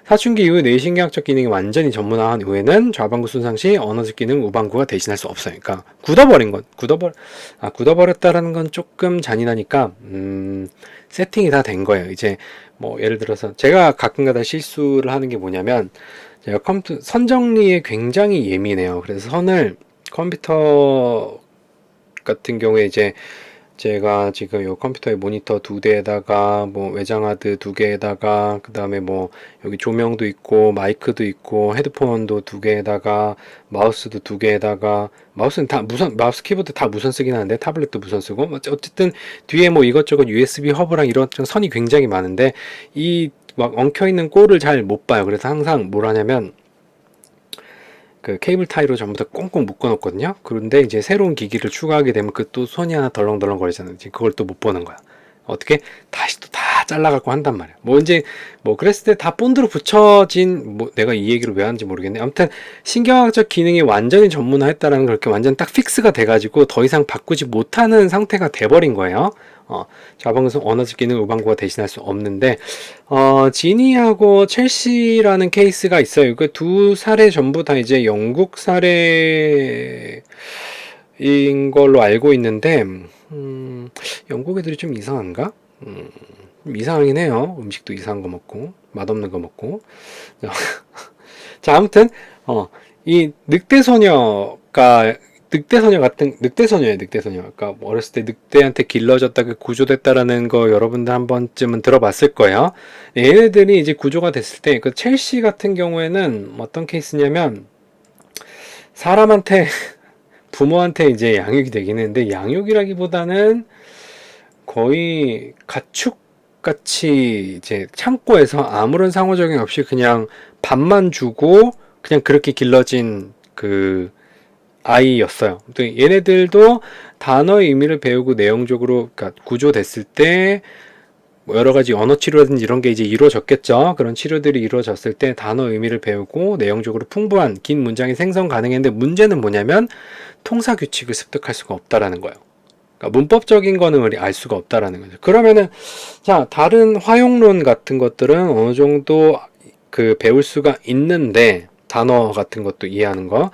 사춘기 이후 뇌신경학적 기능이 완전히 전문화한 이후에는 좌방구 손상 시 언어적 기능 우방구가 대신할 수 없어요. 그러니까 굳어버렸다라는 건 조금 잔인하니까 세팅이 다 된 거예요. 이제 뭐 예를 들어서 제가 가끔가다 실수를 하는 게 뭐냐면 제가 선 정리에 굉장히 예민해요. 그래서 컴퓨터 같은 경우에 이제 제가 지금 요 컴퓨터에 모니터 2대에다가 뭐 외장하드 2개에다가 그 다음에 뭐 여기 조명도 있고 마이크도 있고 헤드폰도 2개에다가 마우스도 2개에다가 마우스는 다 마우스 키보드 다 무선 쓰긴 하는데 타블렛도 무선 쓰고 어쨌든 뒤에 뭐 이것저것 USB 허브랑 이런 선이 굉장히 많은데 이 막 엉켜있는 꼴을 잘 못 봐요. 그래서 항상 뭘 하냐면 그 케이블 타이로 전부 다 꽁꽁 묶어 놓거든요. 그런데 이제 새로운 기기를 추가하게 되면 그 또 손이 하나 덜렁덜렁 거리잖아요. 그걸 또 못 보는 거야. 어떻게 다시 또 다 잘라갖고 한단 말이야. 뭐 이제 뭐 그랬을 때 다 본드로 붙여진 뭐 내가 이 얘기를 왜 하는지 모르겠네. 아무튼 신경학적 기능이 완전히 전문화했다라는 걸 이렇게 완전 딱 픽스가 돼가지고 더 이상 바꾸지 못하는 상태가 돼버린 거예요. 좌방구 언어적 기능 우방구가 대신할 수 없는데 지니하고 첼시라는 케이스가 있어요. 그 두 사례 전부 다 이제 영국 사례인 걸로 알고 있는데 영국 애들이 좀 이상한가? 좀 이상하긴 해요. 음식도 이상한 거 먹고 맛없는 거 먹고 자 아무튼 이 늑대소녀예요. 그러니까 어렸을 때 늑대한테 길러졌다가 구조됐다라는 거 여러분들 한 번쯤은 들어봤을 거예요. 얘네들이 이제 구조가 됐을 때 그 첼시 같은 경우에는 어떤 케이스냐면 사람한테 부모한테 이제 양육이 되긴 했는데 양육이라기보다는 거의 가축같이 이제 창고에서 아무런 상호작용 없이 그냥 밥만 주고 그냥 그렇게 길러진 그 아이였어요. 또 얘네들도 단어의 의미를 배우고 내용적으로 그러니까 구조됐을 때 뭐 여러 가지 언어 치료라든지 이런 게 이제 이루어졌겠죠. 그런 치료들이 이루어졌을 때 단어 의미를 배우고 내용적으로 풍부한 긴 문장이 생성 가능했는데 문제는 뭐냐면 통사 규칙을 습득할 수가 없다라는 거예요. 그러니까 문법적인 거는 우리 알 수가 없다라는 거죠. 그러면은 자 다른 화용론 같은 것들은 어느 정도 그 배울 수가 있는데 단어 같은 것도 이해하는 거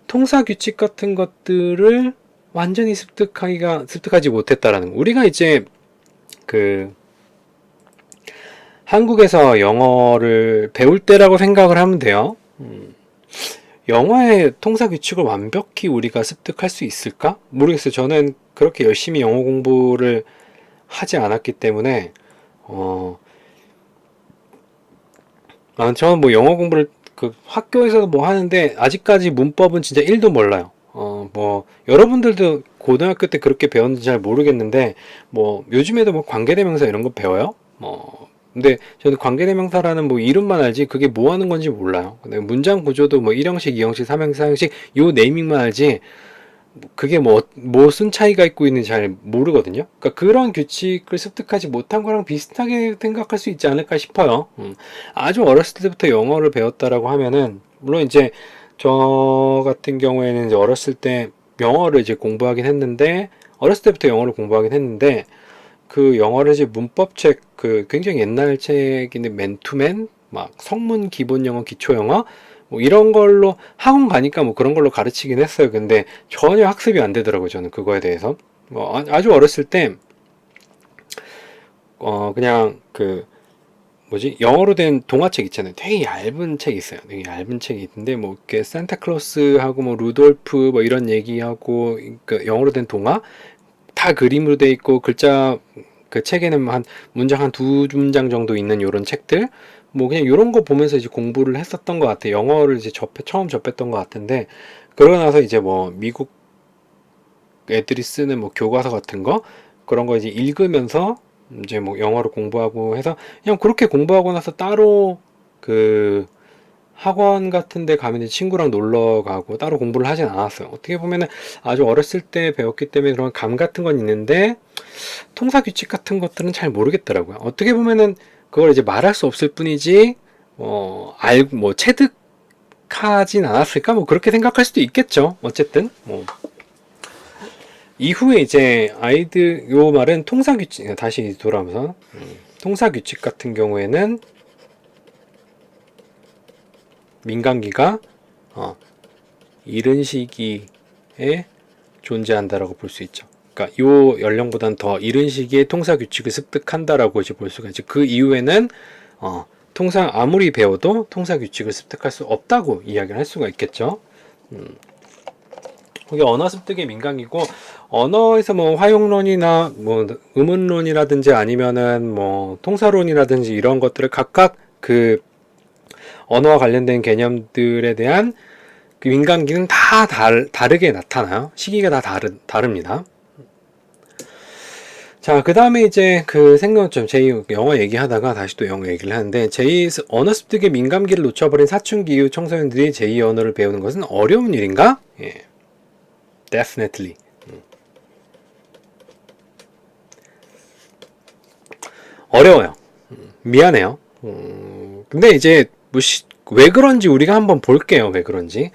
통사 규칙 같은 것들을 완전히 습득하지 못했다라는 거. 우리가 이제 그 한국에서 영어를 배울 때라고 생각을 하면 돼요. 영어의 통사 규칙을 완벽히 우리가 습득할 수 있을까? 모르겠어요. 저는 그렇게 열심히 영어 공부를 하지 않았기 때문에 저는 뭐 영어 공부를 그 학교에서도 뭐 하는데 아직까지 문법은 진짜 1도 몰라요. 뭐 여러분들도 고등학교 때 그렇게 배웠는지 잘 모르겠는데 뭐 요즘에도 뭐 관계대명사 이런 거 배워요? 근데 저는 관계대명사라는 뭐 이름만 알지 그게 뭐 하는 건지 몰라요. 근데 문장 구조도 뭐 1형식, 2형식, 3형식, 4형식 요 네이밍만 알지 그게 무슨 차이가 있고 있는지 잘 모르거든요. 그러니까 그런 규칙을 습득하지 못한 거랑 비슷하게 생각할 수 있지 않을까 싶어요. 아주 어렸을 때부터 영어를 배웠다라고 하면은 물론 이제 저 같은 경우에는 이제 어렸을 때 영어를 이제 공부하긴 했는데 어렸을 때부터 영어를 공부하긴 했는데 그 영어를 이제 문법책 그 굉장히 옛날 책인데 맨투맨 막 성문 기본 영어 기초 영어 뭐 이런 걸로 학원 가니까 뭐 그런 걸로 가르치긴 했어요. 근데 전혀 학습이 안 되더라고요. 저는 그거에 대해서 아주 어렸을 때 그냥 그 뭐지 영어로 된 동화책 있잖아요. 되게 얇은 책 있어요. 되게 얇은 책이 있는데 뭐 이렇게 산타클로스하고 뭐 루돌프 뭐 이런 얘기하고 그 영어로 된 동화 다 그림으로 돼 있고 글자 그 책에는 한 문장 한 2문장 정도 있는 요런 책들 뭐 그냥 요런 거 보면서 이제 공부를 했었던 것 같아요. 영어를 이제 처음 접했던 것 같은데 그러고 나서 이제 뭐 미국 애들이 쓰는 뭐 교과서 같은 거 그런 거 이제 읽으면서 이제 뭐 영어를 공부하고 해서 그냥 그렇게 공부하고 나서 따로 그 학원 같은 데 가면 친구랑 놀러 가고 따로 공부를 하진 않았어요. 어떻게 보면은 아주 어렸을 때 배웠기 때문에 그런 감 같은 건 있는데 통사 규칙 같은 것들은 잘 모르겠더라고요. 어떻게 보면은 그걸 이제 말할 수 없을 뿐이지 알고 뭐 체득하진 않았을까? 뭐 그렇게 생각할 수도 있겠죠. 어쨌든 뭐 이후에 이제 아이들 요 말은 통사규칙 다시 돌아오면서 통사규칙 같은 경우에는 민간기가 이른 시기에 존재한다라고 볼 수 있죠. 그러니까 요 연령보다는 더 이른 시기에 통사규칙을 습득한다라고 이제 볼 수가 있죠. 그 이후에는 통상 아무리 배워도 통사규칙을 습득할 수 없다고 이야기를 할 수가 있겠죠. 이게 언어 습득의 민간이고, 언어에서 뭐 화용론이나 뭐 의문론이라든지 아니면은 뭐 통사론이라든지 이런 것들을 각각 그 언어와 관련된 개념들에 대한 그 민간기는 다 다르게 나타나요. 시기가 다 다릅니다. 자, 그 다음에 이제 그 생각점, 제2 영어 얘기하다가 다시 또 영어 얘기를 하는데, 제2 언어 습득의 민감기를 놓쳐버린 사춘기 이후 청소년들이 제2 언어를 배우는 것은 어려운 일인가? 예. Definitely. 어려워요. 미안해요. 근데 이제 왜 그런지 우리가 한번 볼게요. 왜 그런지.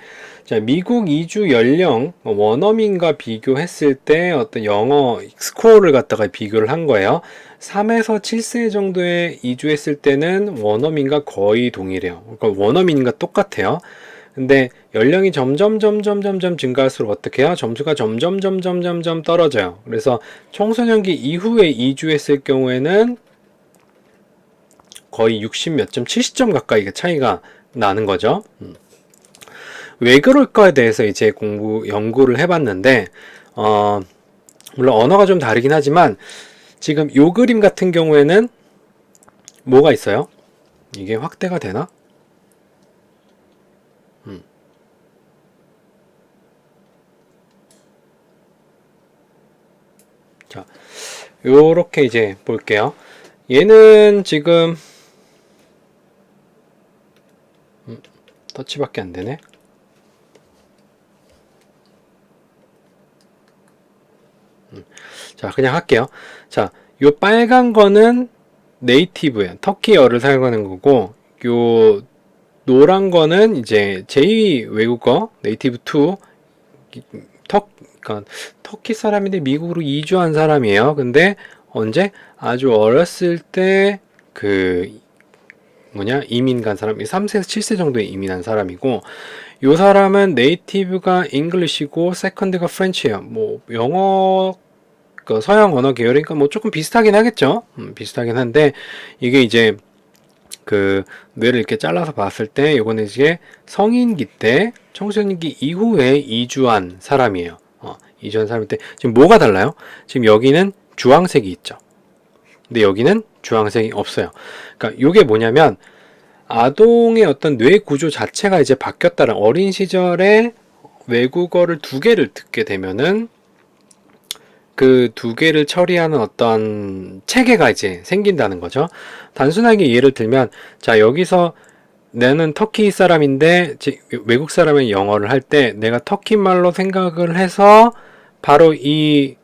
자, 미국 이주 연령 원어민과 비교했을 때 어떤 영어 스코어를 갖다가 비교를 한 거예요. 3에서 7세 정도에 이주했을 때는 원어민과 거의 동일해요. 그러니까 원어민과 똑같아요. 근데 연령이 점점 증가할수록 어떻게 해요? 점수가 점점 떨어져요. 그래서 청소년기 이후에 이주했을 경우에는 거의 60 몇 점, 70점 가까이 차이가 나는 거죠. 왜 그럴까에 대해서 이제 연구를 해봤는데, 물론 언어가 좀 다르긴 하지만, 지금 요 그림 같은 경우에는 뭐가 있어요? 이게 확대가 되나? 자, 요렇게 이제 볼게요. 얘는 지금, 터치밖에 안 되네. 자, 그냥 할게요. 자, 요 빨간 거는 네이티브예요. 터키어를 사용하는 거고, 요 노란 거는 이제 제2 외국어, 네이티브 2, 그러니까 터키 사람인데 미국으로 이주한 사람이에요. 근데 언제? 아주 어렸을 때 이민 간 사람, 3세에서 7세 정도에 이민한 사람이고, 요 사람은 네이티브가 잉글리시고 세컨드가 프렌치예요. 뭐 영어 서양 언어 계열이니까 뭐 조금 비슷하긴 하겠죠. 비슷하긴 한데 이게 이제 그 뇌를 이렇게 잘라서 봤을 때 요거는 이제 성인기 때 청소년기 이후에 이주한 사람이에요. 이주한 사람일 때 지금 뭐가 달라요? 지금 여기는 주황색이 있죠. 근데 여기는 주황색이 없어요. 그러니까 요게 뭐냐면 아동의 어떤 뇌 구조 자체가 이제 바뀌었다는, 어린 시절에 외국어를 2개를 듣게 되면은 그 2개를 처리하는 어떤 체계가 이제 생긴다는 거죠. 단순하게 예를 들면, 자, 여기서 나는 터키 사람인데 외국 사람의 영어를 할 때 내가 터키 말로 생각을 해서 바로 이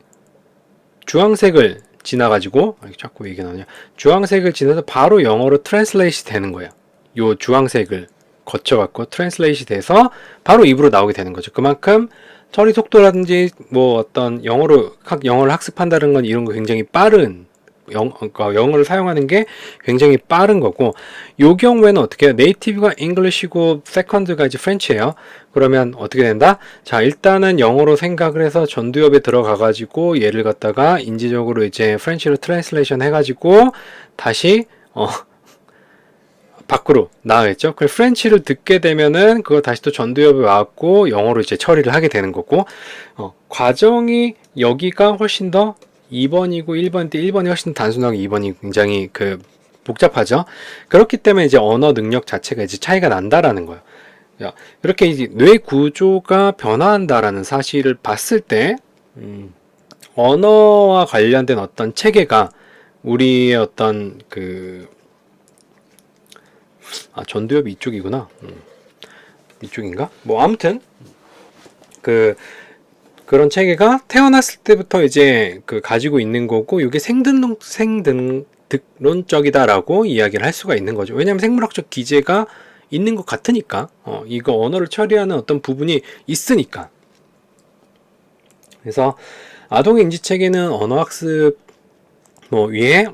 주황색을 지나가지고, 자꾸 얘기 나오냐, 주황색을 지나서 바로 영어로 트랜슬레이트 되는 거예요. 요 주황색을 거쳐갖고 트랜슬레이트 돼서 바로 입으로 나오게 되는 거죠. 그만큼 처리 속도라든지 뭐 어떤 영어를 학습한다는 건 이런 거 굉장히 빠른, 영어를 사용하는 게 굉장히 빠른 거고, 요 경우에는 어떻게 해요? 네이티브가 잉글리시고 세컨드가 이제 프렌치예요. 그러면 어떻게 된다? 자, 일단은 영어로 생각을 해서 전두엽에 들어가 가지고 얘를 갖다가 인지적으로 이제 프렌치로 트랜슬레이션 해가지고 다시 밖으로 나가겠죠. 그 프렌치를 듣게 되면은 그거 다시 또 전두엽에 와갖고 영어로 이제 처리를 하게 되는 거고, 과정이 여기가 훨씬 더 2번이고 1번인데 1번이 훨씬 단순하고 2번이 굉장히 복잡하죠. 그렇기 때문에 이제 언어 능력 자체가 이제 차이가 난다라는 거예요. 이렇게 이제 뇌 구조가 변화한다라는 사실을 봤을 때, 언어와 관련된 어떤 체계가 우리의 어떤 전두엽이 이쪽이구나. 이쪽인가? 뭐 아무튼 그런 체계가 태어났을 때부터 이제 가지고 있는 거고, 이게 생등론적이다라고 이야기를 할 수가 있는 거죠. 왜냐하면 생물학적 기제가 있는 것 같으니까, 이거 언어를 처리하는 어떤 부분이 있으니까. 그래서 아동의 인지체계는 언어학습 뭐 위에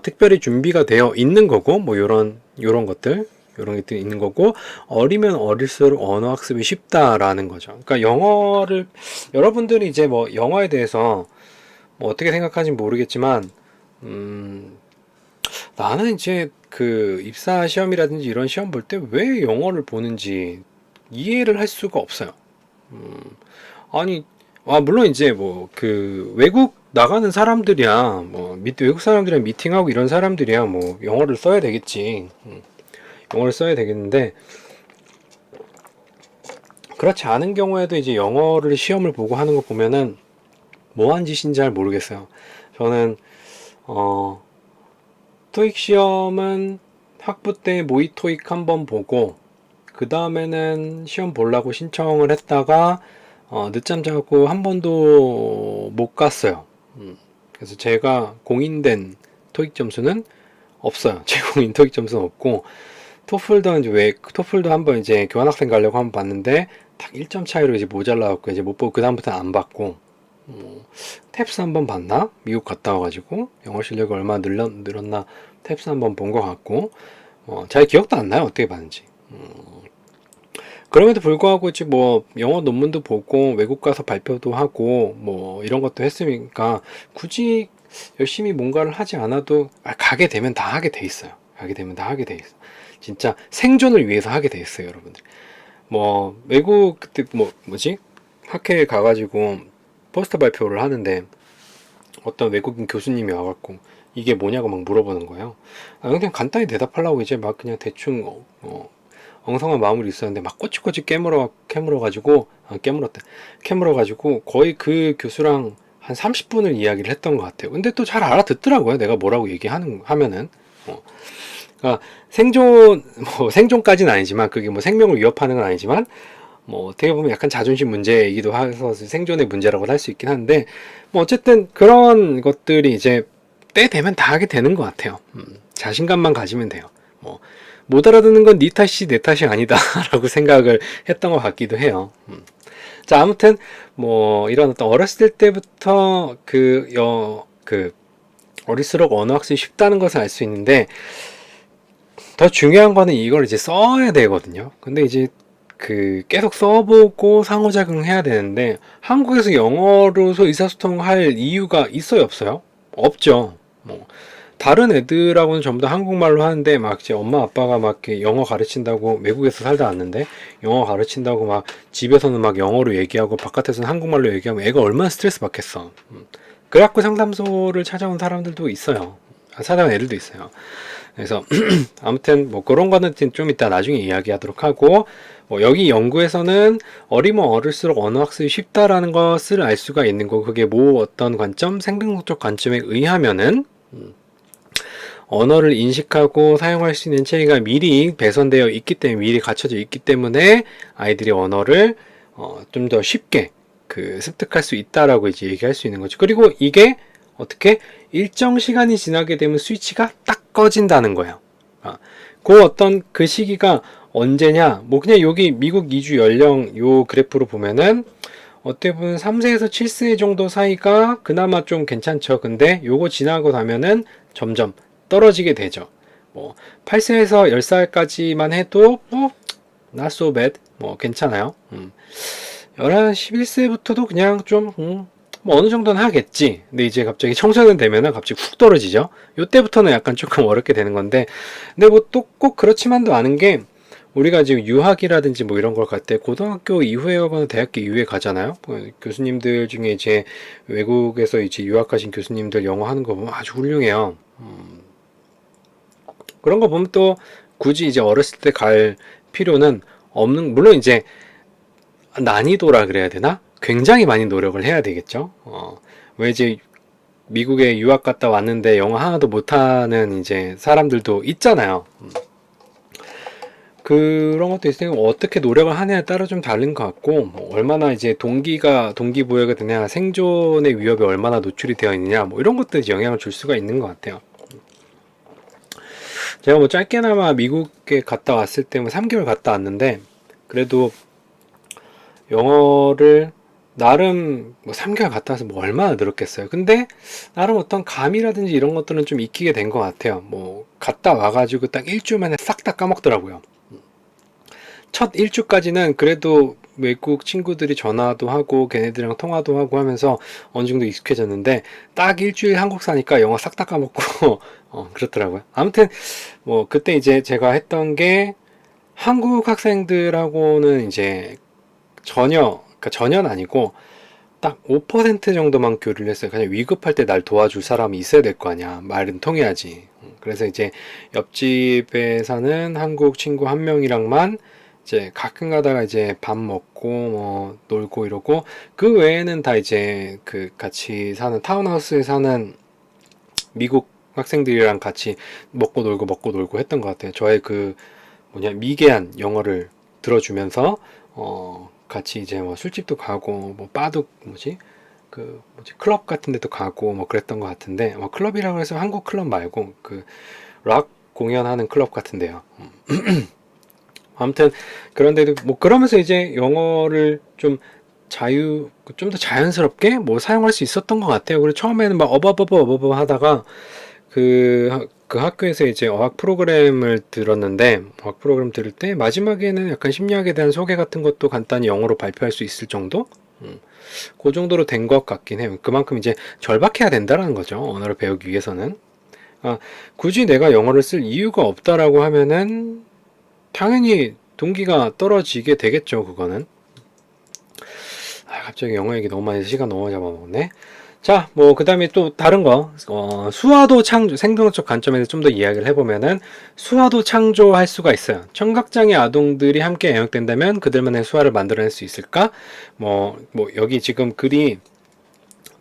특별히 준비가 되어 있는 거고, 뭐 요런 것들, 요런 것들이 있는 거고, 어리면 어릴수록 언어 학습이 쉽다라는 거죠. 그러니까 영어를, 여러분들이 이제 뭐 영어에 대해서 뭐 어떻게 생각하는지 모르겠지만, 나는 이제 그 입사 시험이라든지 이런 시험 볼 때 왜 영어를 보는지 이해를 할 수가 없어요. 아니, 물론 이제 뭐 그 외국 나가는 사람들이야, 뭐 외국 사람들이랑 미팅하고 이런 사람들이야, 뭐 영어를 써야 되겠지. 영어를 써야 되겠는데, 그렇지 않은 경우에도 이제 영어를 시험을 보고 하는 거 보면은 뭐 한 짓인지 잘 모르겠어요. 저는 토익 시험은 학부 때 모의 토익 한번 보고, 그 다음에는 시험 보려고 신청을 했다가 늦잠 자고 한 번도 못 갔어요. 그래서 제가 공인된 토익 점수는 없어요. 제 공인 토익 점수는 없고, 토플도 이제 토플도 한번 이제 교환학생 가려고 한번 봤는데 딱 1점 차이로 이제 모자라갖고 이제 못 보고 그 다음부터는 안 봤고, 탭스 한번 봤나? 미국 갔다 와가지고 영어 실력이 얼마나 늘었나 탭스 한번 본 것 같고, 잘 기억도 안 나요, 어떻게 봤는지. 그럼에도 불구하고 이제 뭐 영어 논문도 보고 외국 가서 발표도 하고 뭐 이런 것도 했으니까 굳이 열심히 뭔가를 하지 않아도 가게 되면 다 하게 돼 있어요. 가게 되면 다 하게 돼 있어. 진짜 생존을 위해서 하게 돼 있어요, 여러분들. 뭐 외국 그때 뭐지? 학회에 가가지고 포스터 발표를 하는데 어떤 외국인 교수님이 와갖고 이게 뭐냐고 막 물어보는 거예요. 그냥 간단히 대답하려고 이제 막 그냥 대충 엉성한 마무리 있었는데 막 꼬치꼬치 깨물어가지고 깨물어가지고 거의 그 교수랑 한 30분을 이야기를 했던 것 같아요. 근데 또 잘 알아듣더라고요. 내가 뭐라고 하면은. 그러니까 생존까지는 아니지만 그게 뭐 생명을 위협하는 건 아니지만 뭐 어떻게 보면 약간 자존심 문제이기도 해서 생존의 문제라고 할 수 있긴 한데, 뭐 어쨌든 그런 것들이 이제 때 되면 다 하게 되는 것 같아요. 자신감만 가지면 돼요. 뭐 못 알아듣는 건 네 탓이 내 탓이 아니다라고 생각을 했던 것 같기도 해요. 자, 아무튼 뭐 이런 어떤 어렸을 때부터 어릴수록 언어 학습이 쉽다는 것을 알 수 있는데, 더 중요한 거는 이걸 이제 써야 되거든요. 근데 이제 계속 써보고 상호작용을 해야 되는데, 한국에서 영어로서 의사소통할 이유가 있어요, 없어요? 없죠. 뭐 다른 애들하고는 전부 다 한국말로 하는데, 막 이제 엄마 아빠가 막 이렇게 영어 가르친다고, 외국에서 살다 왔는데 영어 가르친다고 막 집에서는 막 영어로 얘기하고 바깥에서는 한국말로 얘기하면 애가 얼마나 스트레스 받겠어. 그래갖고 상담소를 찾아온 사람들도 있어요. 찾아온 애들도 있어요. 그래서 아무튼 뭐 그런 거는 좀 이따 나중에 이야기하도록 하고, 뭐 여기 연구에서는 어리면 어릴수록 언어 학습이 쉽다라는 것을 알 수가 있는 거, 그게 뭐 어떤 관점, 생명학적 관점에 의하면은 언어를 인식하고 사용할 수 있는 체계가 미리 배선되어 있기 때문에, 미리 갖춰져 있기 때문에 아이들이 언어를 좀 더 쉽게 습득할 수 있다라고 이제 얘기할 수 있는 거죠. 그리고 이게 어떻게 일정 시간이 지나게 되면 스위치가 딱 꺼진다는 거예요. 그 어떤 그 시기가 언제냐? 뭐 그냥 여기 미국 이주 연령 요 그래프로 보면은 어떻게 보면 3세에서 7세 정도 사이가 그나마 좀 괜찮죠. 근데 요거 지나고 나면은 점점 떨어지게 되죠. 뭐 8세에서 10살까지만 해도 뭐 not so bad, 뭐 괜찮아요. 11세부터도 그냥 좀 뭐 어느 정도는 하겠지. 근데 이제 갑자기 청소년 되면은 갑자기 훅 떨어지죠. 요때부터는 약간 조금 어렵게 되는 건데, 근데 뭐 또 꼭 그렇지만도 않은 게, 우리가 지금 유학이라든지 뭐 이런 걸 갈 때 고등학교 이후에 가거나 대학교 이후에 가잖아요. 교수님들 중에 이제 외국에서 이제 유학하신 교수님들 영어 하는 거 보면 아주 훌륭해요. 그런 거 보면 또 굳이 이제 어렸을 때 갈 필요는 없는, 물론 이제 난이도라 그래야 되나? 굉장히 많이 노력을 해야 되겠죠. 왜 이제 미국에 유학 갔다 왔는데 영어 하나도 못하는 이제 사람들도 있잖아요. 그런 것도 있으니까 어떻게 노력을 하느냐에 따라 좀 다른 것 같고, 뭐 얼마나 이제 동기부여가 되냐, 생존의 위협에 얼마나 노출이 되어 있느냐, 뭐 이런 것들이 영향을 줄 수가 있는 것 같아요. 제가 뭐 짧게나마 미국에 갔다 왔을 때 뭐 3개월 갔다 왔는데, 그래도 영어를 나름 뭐 3개월 갔다 와서 뭐 얼마나 늘었겠어요. 근데 나름 어떤 감이라든지 이런 것들은 좀 익히게 된 것 같아요. 뭐 갔다 와가지고 딱 일주 만에 싹 다 까먹더라고요. 첫 일주까지는 그래도 외국 친구들이 전화도 하고 걔네들이랑 통화도 하고 하면서 어느 정도 익숙해졌는데 딱 일주일 한국 사니까 영어 싹 다 까먹고 그렇더라고요. 아무튼 뭐 그때 이제 제가 했던 게 한국 학생들하고는 이제 그러니까 전혀는 아니고 딱 5% 정도만 교류를 했어요. 그냥 위급할 때 날 도와줄 사람이 있어야 될 거 아니야. 말은 통해야지. 그래서 이제 옆집에 사는 한국 친구 한 명이랑만 이제 가끔 가다가 이제 밥 먹고 뭐 놀고 이러고 그 외에는 다 이제 그 같이 사는 타운하우스에 사는 미국 학생들이랑 같이 먹고 놀고 했던 것 같아요. 저의 그 뭐냐 미개한 영어를 들어주면서 같이 이제 뭐 술집도 가고 뭐 바도 뭐지 클럽 같은 데도 가고 뭐 그랬던 것 같은데 뭐 클럽이라고 해서 한국 클럽 말고 그 락 공연하는 클럽 같은데요. 아무튼 그런데도 뭐 그러면서 이제 영어를 좀 더 자연스럽게 뭐 사용할 수 있었던 것 같아요. 그리고 처음에는 막 어버버버 하다가 그 학교에서 이제 어학 프로그램을 들었는데 어학 프로그램 들을 때 마지막에는 약간 심리학에 대한 소개 같은 것도 간단히 영어로 발표할 수 있을 정도? 그 정도로 된 것 같긴 해요. 그만큼 이제 절박해야 된다라는 거죠. 언어를 배우기 위해서는. 아, 굳이 내가 영어를 쓸 이유가 없다라고 하면은 당연히 동기가 떨어지게 되겠죠. 그거는. 갑자기 영어 얘기 너무 많이 해서 시간 너무 잡아먹네. 자, 뭐, 그 다음에 또 다른 거, 수화도 창조, 생존적 관점에서 좀 더 이야기를 해보면은, 수화도 창조할 수가 있어요. 청각장애 아동들이 함께 영역된다면 그들만의 수화를 만들어낼 수 있을까? 여기 지금 글이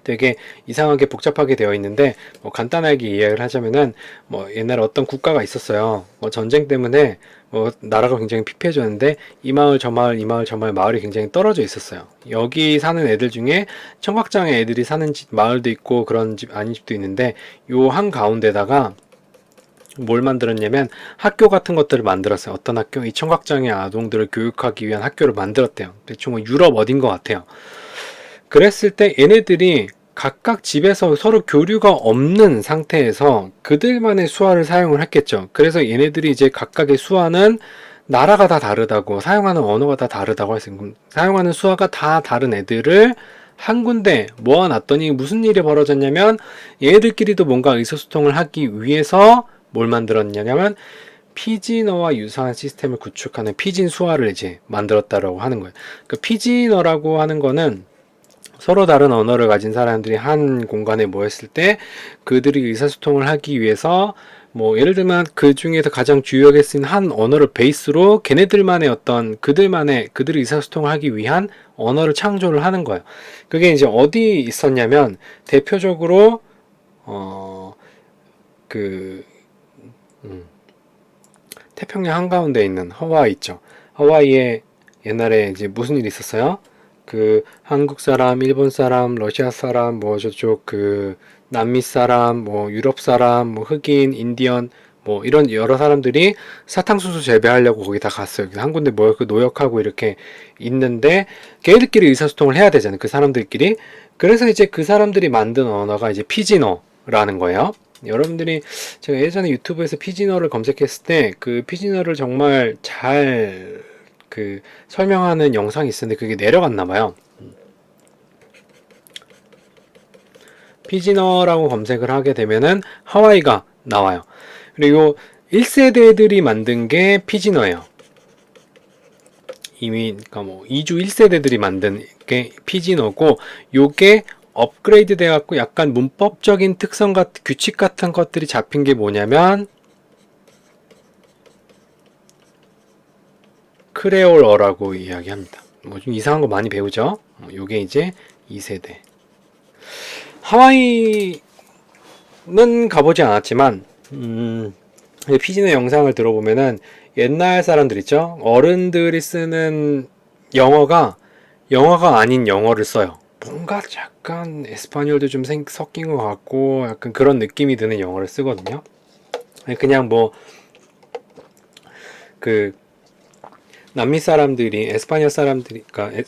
되게 이상하게 복잡하게 되어 있는데, 뭐, 간단하게 이야기를 하자면은, 뭐, 옛날에 어떤 국가가 있었어요. 뭐, 전쟁 때문에, 뭐, 나라가 굉장히 피폐해졌는데, 이 마을, 저 마을, 이 마을, 저 마을, 마을이 굉장히 떨어져 있었어요. 여기 사는 애들 중에 청각장애 애들이 사는 집, 마을도 있고, 그런 집, 아닌 집도 있는데, 요 한 가운데다가, 뭘 만들었냐면 학교 같은 것들을 만들었어요. 어떤 학교? 이 청각장애 아동들을 교육하기 위한 학교를 만들었대요. 대충 뭐 유럽 어딘 것 같아요. 그랬을 때 얘네들이 각각 집에서 서로 교류가 없는 상태에서 그들만의 수화를 사용을 했겠죠. 그래서 얘네들이 이제 각각의 수화는 나라가 다 다르다고 사용하는 언어가 다 다르다고 할 수 있는 사용하는 수화가 다 다른 애들을 한 군데 모아놨더니 무슨 일이 벌어졌냐면 얘네들끼리도 뭔가 의사소통을 하기 위해서 뭘 만들었냐면 피진어와 유사한 시스템을 구축하는 피진 수화를 이제 만들었다라고 하는 거예요. 그 피진어라고 하는 거는 서로 다른 언어를 가진 사람들이 한 공간에 모였을 때 그들이 의사소통을 하기 위해서 뭐 예를 들면 그 중에서 가장 주요하게 쓰인 한 언어를 베이스로 걔네들만의 어떤 그들이 의사소통을 하기 위한 언어를 창조를 하는 거예요. 그게 이제 어디 있었냐면 대표적으로 어 그 태평양 한가운데 있는 하와이 있죠. 하와이에 옛날에 이제 무슨 일이 있었어요? 그 한국 사람, 일본 사람, 러시아 사람, 뭐 저쪽 그 남미 사람, 뭐 유럽 사람, 뭐 흑인, 인디언 뭐 이런 여러 사람들이 사탕수수 재배하려고 거기 다 갔어요. 한 군데 모여 그 노역하고 이렇게 있는데 걔들끼리 의사소통을 해야 되잖아요. 그 사람들끼리. 그래서 이제 그 사람들이 만든 언어가 이제 피지노라는 거예요. 여러분들이 제가 예전에 유튜브에서 피지너를 검색했을 때 그 피지너를 정말 잘 설명하는 영상이 있었는데 그게 내려갔나 봐요. 피지너라고 검색을 하게 되면은 하와이가 나와요. 그리고 1세대들이 만든 게 피지너예요. 이미 그러니까 뭐 2주 1세대들이 만든 게 피지너고 요게 업그레이드 돼 갖고 약간 문법적인 특성 같은 규칙 같은 것들이 잡힌 게 뭐냐면 크레올어라고 이야기합니다. 뭐 좀 이상한 거 많이 배우죠. 요게 이제 2세대. 하와이는 가보지 않았지만 피지너 영상을 들어보면은 옛날 사람들 있죠. 어른들이 쓰는 영어가 아닌 영어를 써요. 뭔가 약간 에스파뇰도 좀 섞인 것 같고 약간 그런 느낌이 드는 영어를 쓰거든요. 그냥 뭐 그 남미 사람들이 에스파뇰 사람들이 그러니까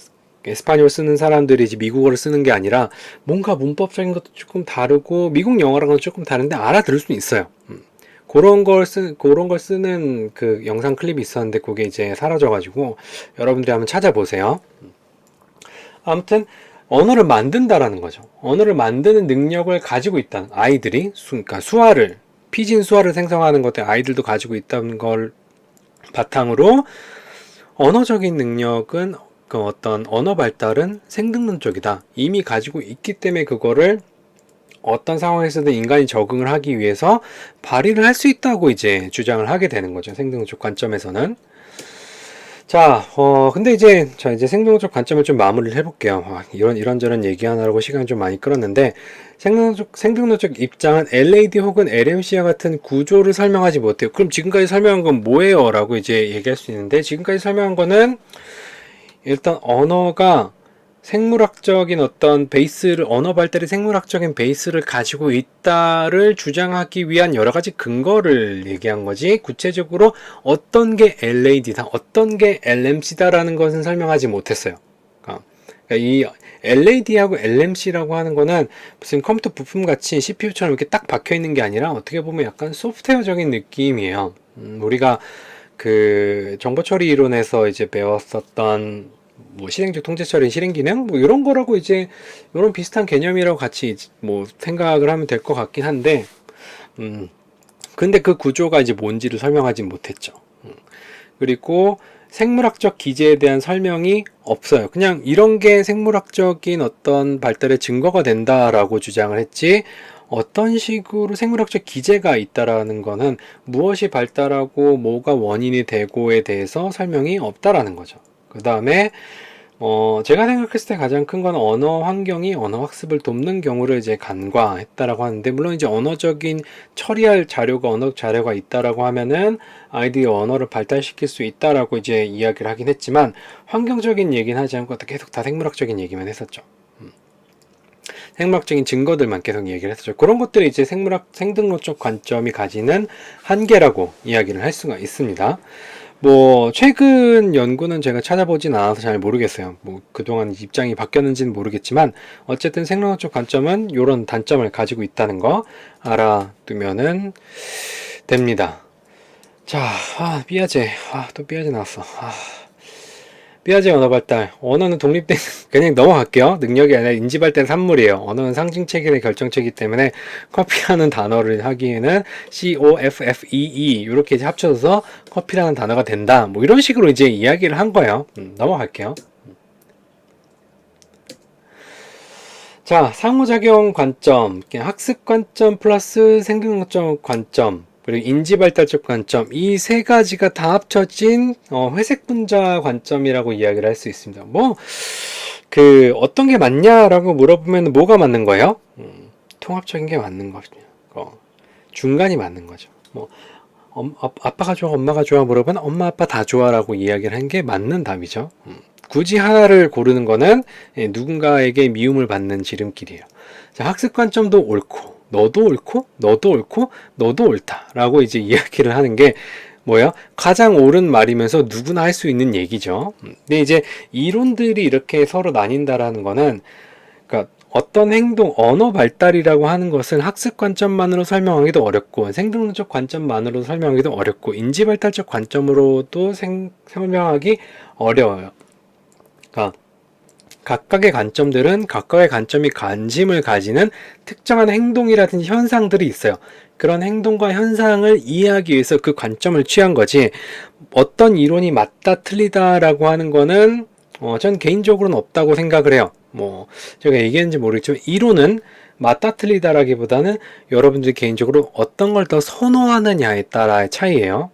에스파뇰 쓰는 사람들이 이제 미국어를 쓰는 게 아니라 뭔가 문법적인 것도 조금 다르고 미국 영어랑은 조금 다른데 알아들을 수는 있어요. 그런 걸 쓰는 그 영상 클립이 있었는데 그게 이제 사라져가지고 여러분들이 한번 찾아보세요. 아무튼 언어를 만든다라는 거죠. 언어를 만드는 능력을 가지고 있다는 아이들이 그러니까 수화를 피진 수화를 생성하는 것들 아이들도 가지고 있다는 걸 바탕으로 언어적인 능력은 그 어떤 언어 발달은 생등론 쪽이다. 이미 가지고 있기 때문에 그거를 어떤 상황에서든 인간이 적응을 하기 위해서 발휘를 할 수 있다고 이제 주장을 하게 되는 거죠. 생등론 쪽 관점에서는. 자, 근데 이제 생등론 쪽 관점을 좀 마무리를 해볼게요. 이런저런 얘기하느라고 시간이 좀 많이 끌었는데, 생등론 쪽 입장은 LAD 혹은 LMC와 같은 구조를 설명하지 못해요. 그럼 지금까지 설명한 건 뭐예요? 라고 이제 얘기할 수 있는데, 지금까지 설명한 거는 일단 언어가 생물학적인 어떤 베이스를, 언어 발달의 생물학적인 베이스를 가지고 있다를 주장하기 위한 여러 가지 근거를 얘기한 거지, 구체적으로 어떤 게 LAD다, 어떤 게 LMC다라는 것은 설명하지 못했어요. 그러니까 이 LAD하고 LMC라고 하는 거는 무슨 컴퓨터 부품 같이 CPU처럼 이렇게 딱 박혀 있는 게 아니라 어떻게 보면 약간 소프트웨어적인 느낌이에요. 우리가 그 정보 처리 이론에서 이제 배웠었던 뭐 실행적 통제 처리, 실행 기능 뭐 이런 거라고 이제 이런 비슷한 개념이라고 같이 뭐 생각을 하면 될 것 같긴 한데, 근데 그 구조가 이제 뭔지를 설명하지 못했죠. 그리고 생물학적 기제에 대한 설명이 없어요. 그냥 이런 게 생물학적인 어떤 발달의 증거가 된다라고 주장을 했지, 어떤 식으로 생물학적 기제가 있다라는 거는 무엇이 발달하고 뭐가 원인이 되고에 대해서 설명이 없다라는 거죠. 그 다음에 제가 생각했을 때 가장 큰 건 언어 환경이 언어 학습을 돕는 경우를 이제 간과했다라고 하는데, 물론 이제 언어적인 처리할 자료가 언어 자료가 있다라고 하면은 아이들이 언어를 발달시킬 수 있다라고 이제 이야기를 하긴 했지만, 환경적인 얘기는 하지 않고 계속 다 생물학적인 얘기만 했었죠. 생물학적인 증거들만 계속 얘기를 했었죠. 그런 것들이 이제 생등론적 관점이 가지는 한계라고 이야기를 할 수가 있습니다. 뭐 최근 연구는 제가 찾아보진 않아서 잘 모르겠어요. 뭐 그동안 입장이 바뀌었는지는 모르겠지만 어쨌든 생명학 관점은 이런 단점을 가지고 있다는 거 알아두면은 됩니다. 자, 삐아제. 또 삐아제 나왔어. 삐아제 언어 발달. 언어는 독립된, 그냥 넘어갈게요. 능력이 아니라 인지 발달 산물이에요. 언어는 상징체계의 결정체이기 때문에 커피라는 단어를 하기에는 COFFEE 이렇게 이제 합쳐서 커피라는 단어가 된다. 뭐 이런 식으로 이제 이야기를 한 거예요. 넘어갈게요. 자, 상호작용 관점, 학습 관점 플러스 생존적 관점, 그리고 인지발달적 관점, 이 세 가지가 다 합쳐진 회색 분자 관점이라고 이야기를 할 수 있습니다. 뭐 그 어떤 게 맞냐라고 물어보면 뭐가 맞는 거예요? 통합적인 게 맞는 거죠. 중간이 맞는 거죠. 뭐 아빠가 좋아, 엄마가 좋아 물어보면 엄마, 아빠 다 좋아라고 이야기를 한 게 맞는 답이죠. 굳이 하나를 고르는 거는 누군가에게 미움을 받는 지름길이에요. 자, 학습 관점도 옳고, 너도 옳고, 너도 옳고, 너도 옳다라고 이제 이야기를 하는 게 뭐예요? 가장 옳은 말이면서 누구나 할 수 있는 얘기죠. 근데 이제 이론들이 이렇게 서로 나뉜다라는 거는, 그러니까 어떤 행동, 언어 발달이라고 하는 것은 학습 관점만으로 설명하기도 어렵고, 생존적 관점만으로 설명하기도 어렵고, 인지 발달적 관점으로도 설명하기 어려워요. 그러니까 각각의 관점들은 각각의 관점이 관심을 가지는 특정한 행동이라든지 현상들이 있어요. 그런 행동과 현상을 이해하기 위해서 그 관점을 취한 거지, 어떤 이론이 맞다 틀리다라고 하는 거는 전 개인적으로는 없다고 생각을 해요. 뭐 제가 얘기했는지 모르겠지만 이론은 맞다 틀리다라기보다는 여러분들이 개인적으로 어떤 걸 더 선호하느냐에 따라의 차이예요.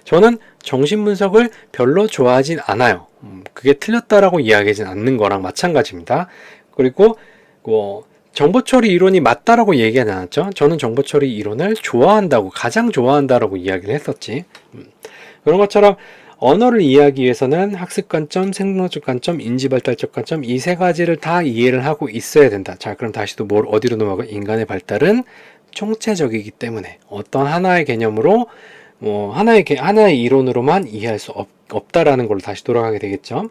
저는 정신분석을 별로 좋아하진 않아요. 그게 틀렸다라고 이야기하진 않는 거랑 마찬가지입니다. 그리고 정보처리 이론이 맞다라고 얘기하지 않았죠. 저는 정보처리 이론을 좋아한다고, 가장 좋아한다라고 이야기를 했었지. 그런 것처럼 언어를 이해하기 위해서는 학습 관점, 생명적 관점, 인지발달적 관점, 이 세 가지를 다 이해를 하고 있어야 된다. 자, 그럼 다시 또 어디로 넘어가고, 인간의 발달은 총체적이기 때문에 어떤 하나의 개념으로 하나의 이론으로만 이해할 수 없다라는 걸로 다시 돌아가게 되겠죠.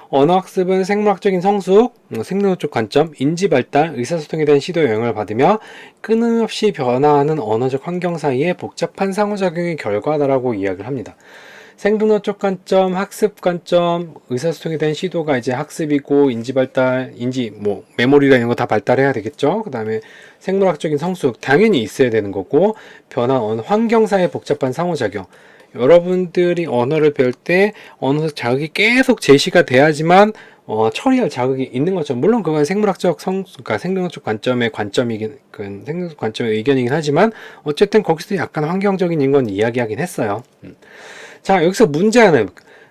언어학습은 생물학적인 성숙, 생명적 관점, 인지발달, 의사소통에 대한 시도에 영향을 받으며 끊임없이 변화하는 언어적 환경 사이의 복잡한 상호작용의 결과다라고 이야기를 합니다. 생동론적 관점, 학습 관점, 의사소통에 대한 시도가 이제 학습이고, 인지발달, 메모리라 이런 거 다 발달해야 되겠죠? 그 다음에 생물학적인 성숙, 당연히 있어야 되는 거고, 변화한 환경사의 복잡한 상호작용. 여러분들이 언어를 배울 때 언어적 자극이 계속 제시가 돼야지만 처리할 자극이 있는 것처럼, 물론 그건 생물학적 그러니까 생명적 관점의 생명적 관점의 의견이긴 하지만 어쨌든 거기서 약간 환경적인 건 이야기하긴 했어요. 자, 여기서 문제 하나.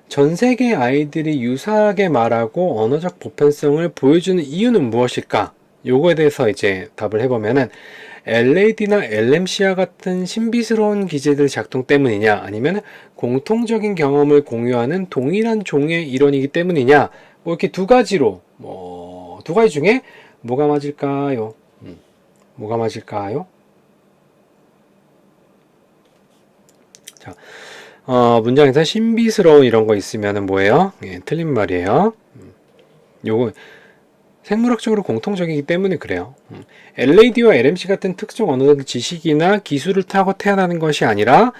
전 세계 아이들이 유사하게 말하고 언어적 보편성을 보여주는 이유는 무엇일까? 요거에 대해서 이제 답을 해보면은 LAD나 LMC와 같은 신비스러운 기제들 작동 때문이냐, 아니면 공통적인 경험을 공유하는 동일한 종의 일원이기 때문이냐, 뭐 이렇게 두 가지로, 두 가지 중에 뭐가 맞을까요? 뭐가 맞을까요? 자, 문장에서 신비스러운 이런 거 있으면은 뭐예요? 예, 틀린 말이에요. 요거 생물학적으로 공통적이기 때문에 그래요. LAD와 LMC 같은 특정 언어적 지식이나 기술을 타고 태어나는 것이 아니라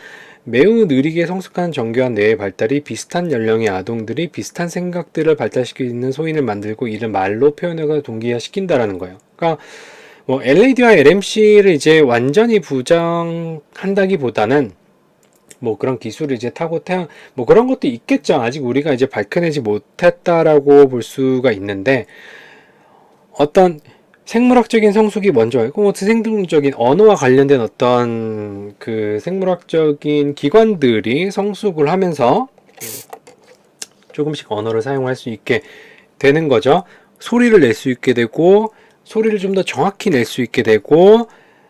매우 느리게 성숙한 정교한 뇌의 발달이 비슷한 연령의 아동들이 비슷한 생각들을 발달시킬 수 있는 소인을 만들고 이를 말로 표현하고 동기화시킨다라는 거예요. 그러니까 뭐 LAD와 LMC를 이제 완전히 부정한다기보다는 뭐 그런 기술을 이제 타고 뭐 그런 것도 있겠죠. 아직 우리가 이제 밝혀내지 못했다라고 볼 수가 있는데, 어떤 생물학적인 성숙이 먼저 있고, 뭐 생물적인 언어와 관련된 어떤 그 생물학적인 기관들이 성숙을 하면서 조금씩 언어를 사용할 수 있게 되는 거죠. 소리를 낼 수 있게 되고, 소리를 좀 더 정확히 낼 수 있게 되고,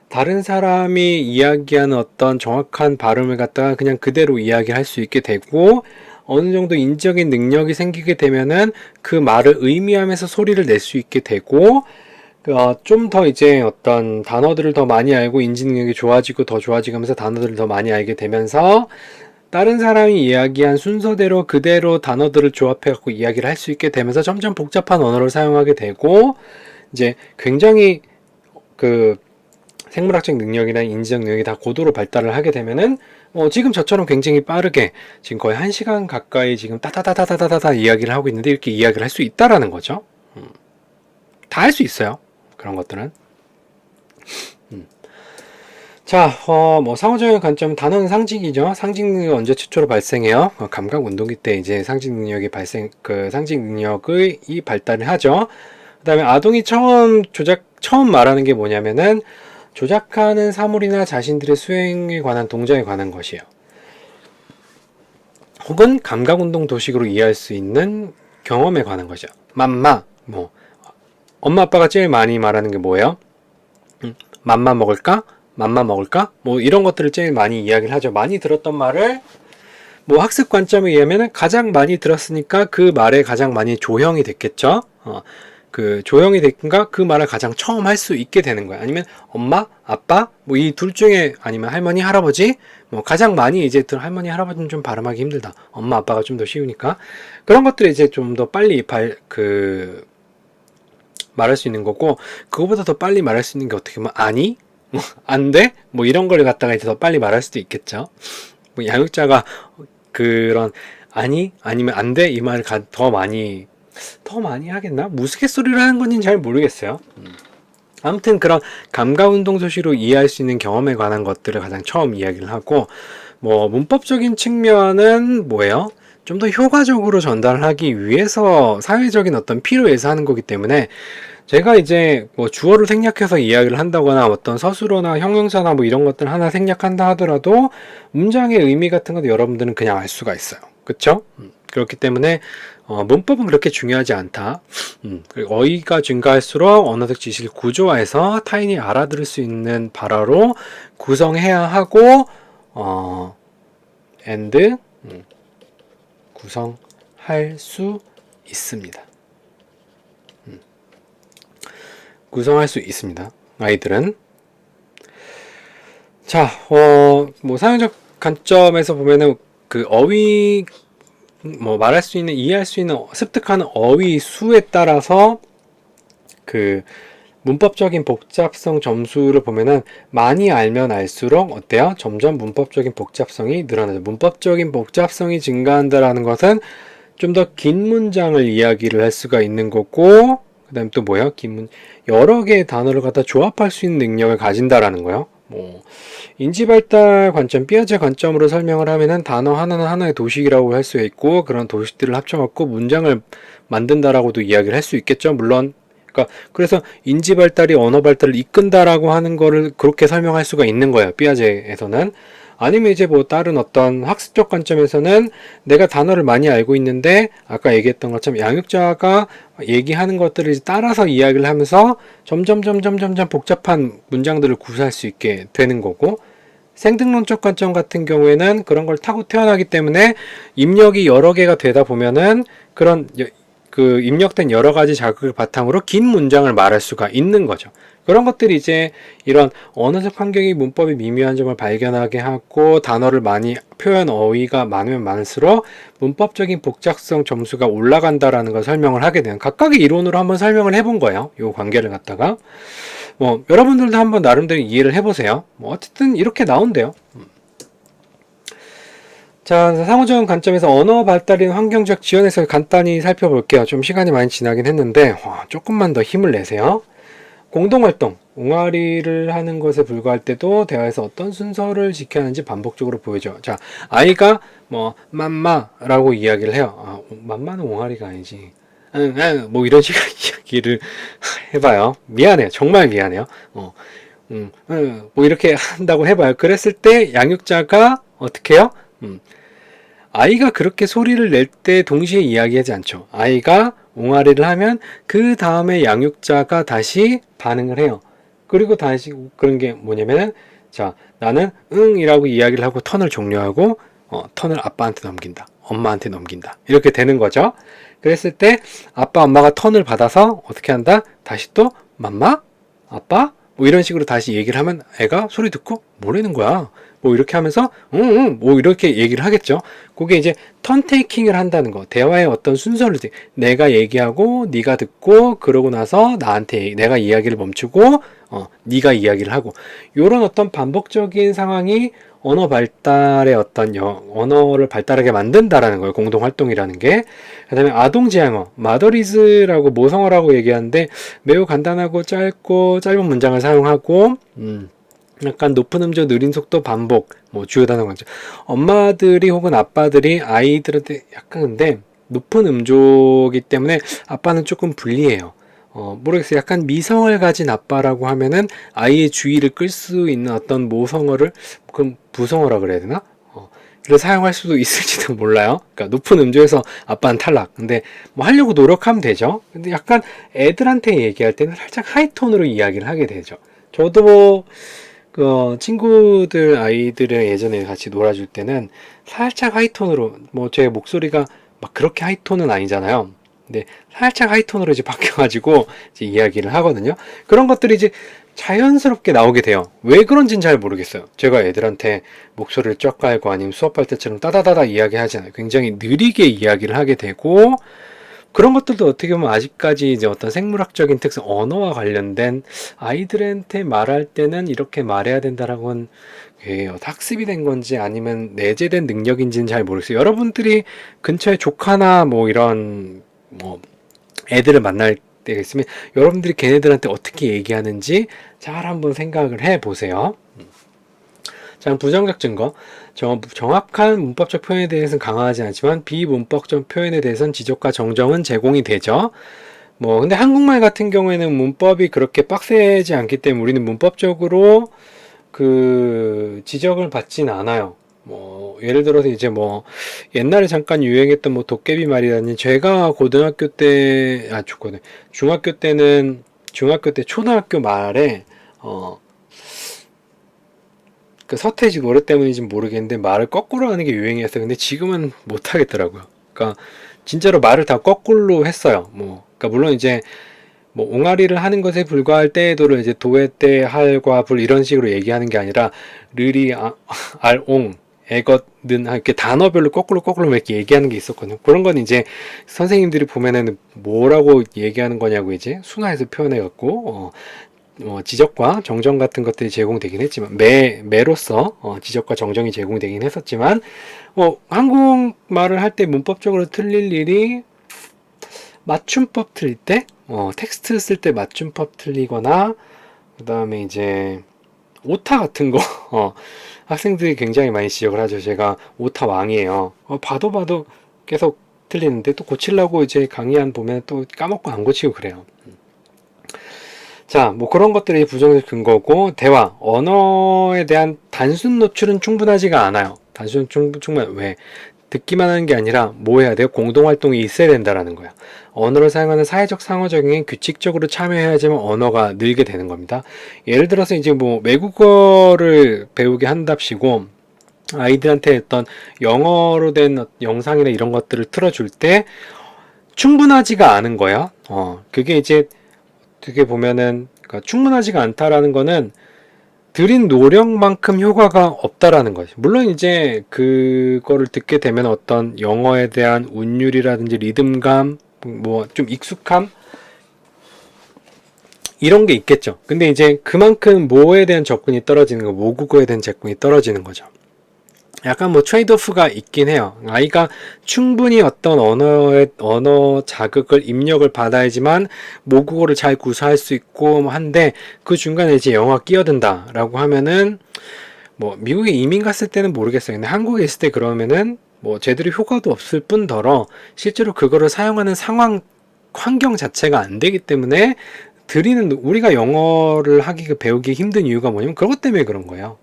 다른 사람이 이야기하는 어떤 정확한 발음을 갖다가 그냥 그대로 이야기할 수 있게 되고, 어느 정도 인지적인 능력이 생기게 되면은 그 말을 의미하면서 소리를 낼 수 있게 되고, 좀 더 이제 어떤 단어들을 더 많이 알고 인지 능력이 좋아지고 더 좋아지면서 단어들을 더 많이 알게 되면서 다른 사람이 이야기한 순서대로 그대로 단어들을 조합해 갖고 이야기를 할 수 있게 되면서 점점 복잡한 언어를 사용하게 되고, 이제 굉장히 그 생물학적 능력이나 인지적 능력이 다 고도로 발달을 하게 되면은 지금 저처럼 굉장히 빠르게 지금 거의 1시간 가까이 지금 따다다다다다다 이야기를 하고 있는데 이렇게 이야기를 할 수 있다라는 거죠. 다 할 수 있어요. 그런 것들은. 자, 뭐 상호작용 관점, 단어는 상징이죠. 상징 능력이 언제 최초로 발생해요? 감각 운동기 때 이제 상징 능력이 상징 능력의 이 발달을 하죠. 그다음에 아동이 처음 말하는 게 뭐냐면은 조작하는 사물이나 자신들의 수행에 관한 동작에 관한 것이에요. 혹은 감각운동 도식으로 이해할 수 있는 경험에 관한 것이죠. 맘마, 뭐 엄마 아빠가 제일 많이 말하는 게 뭐예요? 맘마 먹을까? 맘마 먹을까? 뭐 이런 것들을 제일 많이 이야기를 하죠. 많이 들었던 말을 뭐 학습 관점에 의하면 가장 많이 들었으니까 그 말에 가장 많이 조형이 됐겠죠. 그 조형이 됐든가 그 말을 가장 처음 할 수 있게 되는 거야. 아니면 엄마, 아빠, 뭐 이 둘 중에, 아니면 할머니, 할아버지, 뭐 가장 많이 이제 할머니, 할아버지는 좀 발음하기 힘들다. 엄마, 아빠가 좀 더 쉬우니까 그런 것들을 이제 좀 더 빨리 말할 수 있는 거고, 그거보다 더 빨리 말할 수 있는 게 어떻게 보면 아니, 뭐 안 돼, 뭐 이런 걸 갖다가 이제 더 빨리 말할 수도 있겠죠. 뭐 양육자가 그런 아니, 아니면 안 돼, 이 말을 더 많이 하겠나? 무스갯소리를 하는 건지는 잘 모르겠어요. 아무튼 그런 감각운동 소시로 이해할 수 있는 경험에 관한 것들을 가장 처음 이야기를 하고, 뭐 문법적인 측면은 뭐예요? 좀 더 효과적으로 전달하기 위해서 사회적인 어떤 필요에서 하는 거기 때문에, 제가 이제 뭐 주어를 생략해서 이야기를 한다거나 어떤 서술어나 형용사나 뭐 이런 것들 하나 생략한다 하더라도 문장의 의미 같은 것도 여러분들은 그냥 알 수가 있어요. 그쵸? 그렇기 때문에 문법은 그렇게 중요하지 않다. 그리고 어휘가 증가할수록 언어적 지식을 구조화해서 타인이 알아들을 수 있는 발어로 구성해야 하고, and 구성할 수 있습니다. 구성할 수 있습니다. 아이들은. 자, 뭐 사용적 관점에서 보면은 그 어휘나 뭐 말할 수 있는, 이해할 수 있는 습득하는 어휘 수에 따라서 그 문법적인 복잡성 점수를 보면은 많이 알면 알수록 어때요? 점점 문법적인 복잡성이 늘어나죠. 문법적인 복잡성이 증가한다라는 것은 좀 더 긴 문장을 이야기를 할 수가 있는 거고, 그 다음 또 뭐야? 여러 개의 단어를 갖다 조합할 수 있는 능력을 가진다라는 거예요. 뭐 인지발달 관점, 삐아제 관점으로 설명을 하면은 단어 하나는 하나의 도식이라고 할 수 있고, 그런 도식들을 합쳐갖고 문장을 만든다라고도 이야기를 할 수 있겠죠. 물론 그러니까 그래서 인지 발달이 언어 발달을 이끈다라고 하는 거를 그렇게 설명할 수가 있는 거예요. 삐아제에서는. 아니면 이제 뭐 다른 어떤 학습적 관점에서는 내가 단어를 많이 알고 있는데 아까 얘기했던 것처럼 양육자가 얘기하는 것들을 이제 따라서 이야기를 하면서 점점 복잡한 문장들을 구사할 수 있게 되는 거고, 생득론적 관점 같은 경우에는 그런 걸 타고 태어나기 때문에 입력이 여러 개가 되다 보면은 그런 그 입력된 여러 가지 자극을 바탕으로 긴 문장을 말할 수가 있는 거죠. 그런 것들이 이제 이런 언어적 환경이 문법의 미묘한 점을 발견하게 하고 단어를 많이 표현 어휘가 많으면 많을수록 문법적인 복잡성 점수가 올라간다라는 걸 설명을 하게 되는, 각각의 이론으로 한번 설명을 해본 거예요. 이 관계를 갖다가 뭐 여러분들도 한번 나름대로 이해를 해보세요. 뭐 어쨌든 이렇게 나온대요. 자, 상호적인 관점에서 언어 발달인 환경적 지원에서 간단히 살펴볼게요. 좀 시간이 많이 지나긴 했는데 조금만 더 힘을 내세요. 공동활동, 옹알이를 하는 것에 불과할 때도 대화에서 어떤 순서를 지켜야 하는지 반복적으로 보여줘. 자, 아이가 뭐 맘마라고 이야기를 해요. 맘마는 옹알이가 아니지. 뭐 이런 식으로 이야기를 해봐요. 미안해요. 정말 미안해요. 뭐 이렇게 한다고 해봐요. 그랬을 때 양육자가 어떻게 해요? 아이가 그렇게 소리를 낼 때 동시에 이야기하지 않죠. 아이가 옹알이를 하면 그 다음에 양육자가 다시 반응을 해요. 그리고 다시 그런 게 뭐냐면은, 자, 나는 이라고 이야기를 하고 턴을 종료하고 턴을 아빠한테 넘긴다. 엄마한테 넘긴다. 이렇게 되는 거죠. 그랬을 때 아빠 엄마가 턴을 받아서 어떻게 한다? 다시 또 맘마? 아빠? 뭐 이런 식으로 다시 얘기를 하면 애가 소리 듣고 뭐라는 거야? 뭐 이렇게 하면서 뭐 이렇게 얘기를 하겠죠. 그게 이제 턴 테이킹을 한다는 거. 대화의 어떤 순서를 내가 얘기하고 네가 듣고 그러고 나서 나한테 내가 이야기를 멈추고 네가 이야기를 하고, 요런 어떤 반복적인 상황이 언어 발달의 어떤 언어를 발달하게 만든다라는 거예요. 공동 활동이라는 게. 그다음에 아동 지향어, 마더리즈라고 모성어라고 얘기하는데 매우 간단하고 짧은 문장을 사용하고 약간 높은 음조, 느린 속도, 반복, 뭐 주요 단어 관점. 엄마들이 혹은 아빠들이 아이들한테 약간 근데 높은 음조기 때문에 아빠는 조금 불리해요. 모르겠어요. 약간 미성을 가진 아빠라고 하면은 아이의 주의를 끌 수 있는 어떤 모성어를, 그럼 부성어라 그래야 되나? 를 사용할 수도 있을지도 몰라요. 그러니까 높은 음조에서 아빠는 탈락. 근데 뭐 하려고 노력하면 되죠. 근데 약간 애들한테 얘기할 때는 살짝 하이톤으로 이야기를 하게 되죠. 저도 뭐 친구들 아이들을 예전에 같이 놀아줄 때는 살짝 하이톤으로, 뭐 제 목소리가 막 그렇게 하이톤은 아니잖아요. 근데 살짝 하이톤으로 이제 바뀌어가지고 이제 이야기를 하거든요. 그런 것들이 이제 자연스럽게 나오게 돼요. 왜 그런지는 잘 모르겠어요. 제가 애들한테 목소리를 쫙 깔고 아니면 수업할 때처럼 따다다다 이야기하지 않아요. 굉장히 느리게 이야기를 하게 되고, 그런 것들도 어떻게 보면 아직까지 이제 어떤 생물학적인 특성, 언어와 관련된 아이들한테 말할 때는 이렇게 말해야 된다라고는 학습이 된 건지 아니면 내재된 능력인지는 잘 모르겠어요. 여러분들이 근처에 조카나 뭐 이런 뭐 애들을 만날 때가 있으면 여러분들이 걔네들한테 어떻게 얘기하는지 잘 한번 생각을 해 보세요. 자, 부정적 증거. 정확한 문법적 표현에 대해서는 강화하지 않지만 비문법적 표현에 대해서는 지적과 정정은 제공이 되죠. 뭐 근데 한국말 같은 경우에는 문법이 그렇게 빡세지 않기 때문에 우리는 문법적으로 그 지적을 받진 않아요. 뭐 예를 들어서 이제 뭐 옛날에 잠깐 유행했던 뭐 도깨비 말이라니, 제가 고등학교 때 중학교 때 초등학교 말에 그 서태지 노래 때문인지 모르겠는데 말을 거꾸로 하는 게 유행이었어요. 근데 지금은 못 하겠더라고요. 그러니까 진짜로 말을 다 거꾸로 했어요. 뭐 그러니까 물론 이제 뭐 옹알이를 하는 것에 불과할 때에도를 이제 도에 때 할과 불 이런 식으로 얘기하는 게 아니라 르리 알옹 애것 이렇게 단어별로 거꾸로 이렇게 얘기하는 게 있었거든요. 그런 건 이제 선생님들이 보면은 뭐라고 얘기하는 거냐고 이제 순화해서 표현해갖고, 지적과 정정 같은 것들이 제공되긴 했지만, 매로서, 지적과 정정이 제공되긴 했었지만, 한국말을 할 때 문법적으로 틀릴 일이 맞춤법 틀릴 때, 텍스트 쓸 때 맞춤법 틀리거나, 그 다음에 이제, 오타 같은 거, 학생들이 굉장히 많이 지적을 하죠. 제가 오타 왕이에요. 봐도 계속 틀리는데 또 고치려고 이제 강의안 보면 또 까먹고 안 고치고 그래요. 자, 뭐 그런 것들이 부정적 근거고, 대화, 언어에 대한 단순 노출은 충분하지가 않아요. 단순 충분, 왜? 듣기만 하는 게 아니라 뭐 해야 돼요? 공동활동이 있어야 된다라는 거야. 언어를 사용하는 사회적 상호작용에 규칙적으로 참여해야지만 언어가 늘게 되는 겁니다. 예를 들어서 이제 뭐 외국어를 배우게 한답시고 아이들한테 어떤 영어로 된 영상이나 이런 것들을 틀어줄 때 충분하지가 않은 거야. 그게 이제 어떻게 보면은 그러니까 충분하지가 않다라는 거는 들인 노력만큼 효과가 없다라는 거죠. 물론 이제 그거를 듣게 되면 어떤 영어에 대한 운율이라든지 리듬감, 뭐 좀 익숙함 이런 게 있겠죠. 근데 이제 그만큼 뭐에 대한 접근이 떨어지는 거, 모국어에 대한 접근이 떨어지는 거죠. 약간 뭐 트레이드오프가 있긴 해요. 아이가 충분히 어떤 언어 자극을 입력을 받아야지만 모국어를 잘 구사할 수 있고 한데 그 중간에 이제 영어가 끼어든다라고 하면은 뭐 미국에 이민 갔을 때는 모르겠어요. 근데 한국에 있을 때 그러면은 뭐 제대로 효과도 없을 뿐더러 실제로 그거를 사용하는 상황 환경 자체가 안 되기 때문에 우리가 영어를 배우기 힘든 이유가 뭐냐면 그것 때문에 그런 거예요.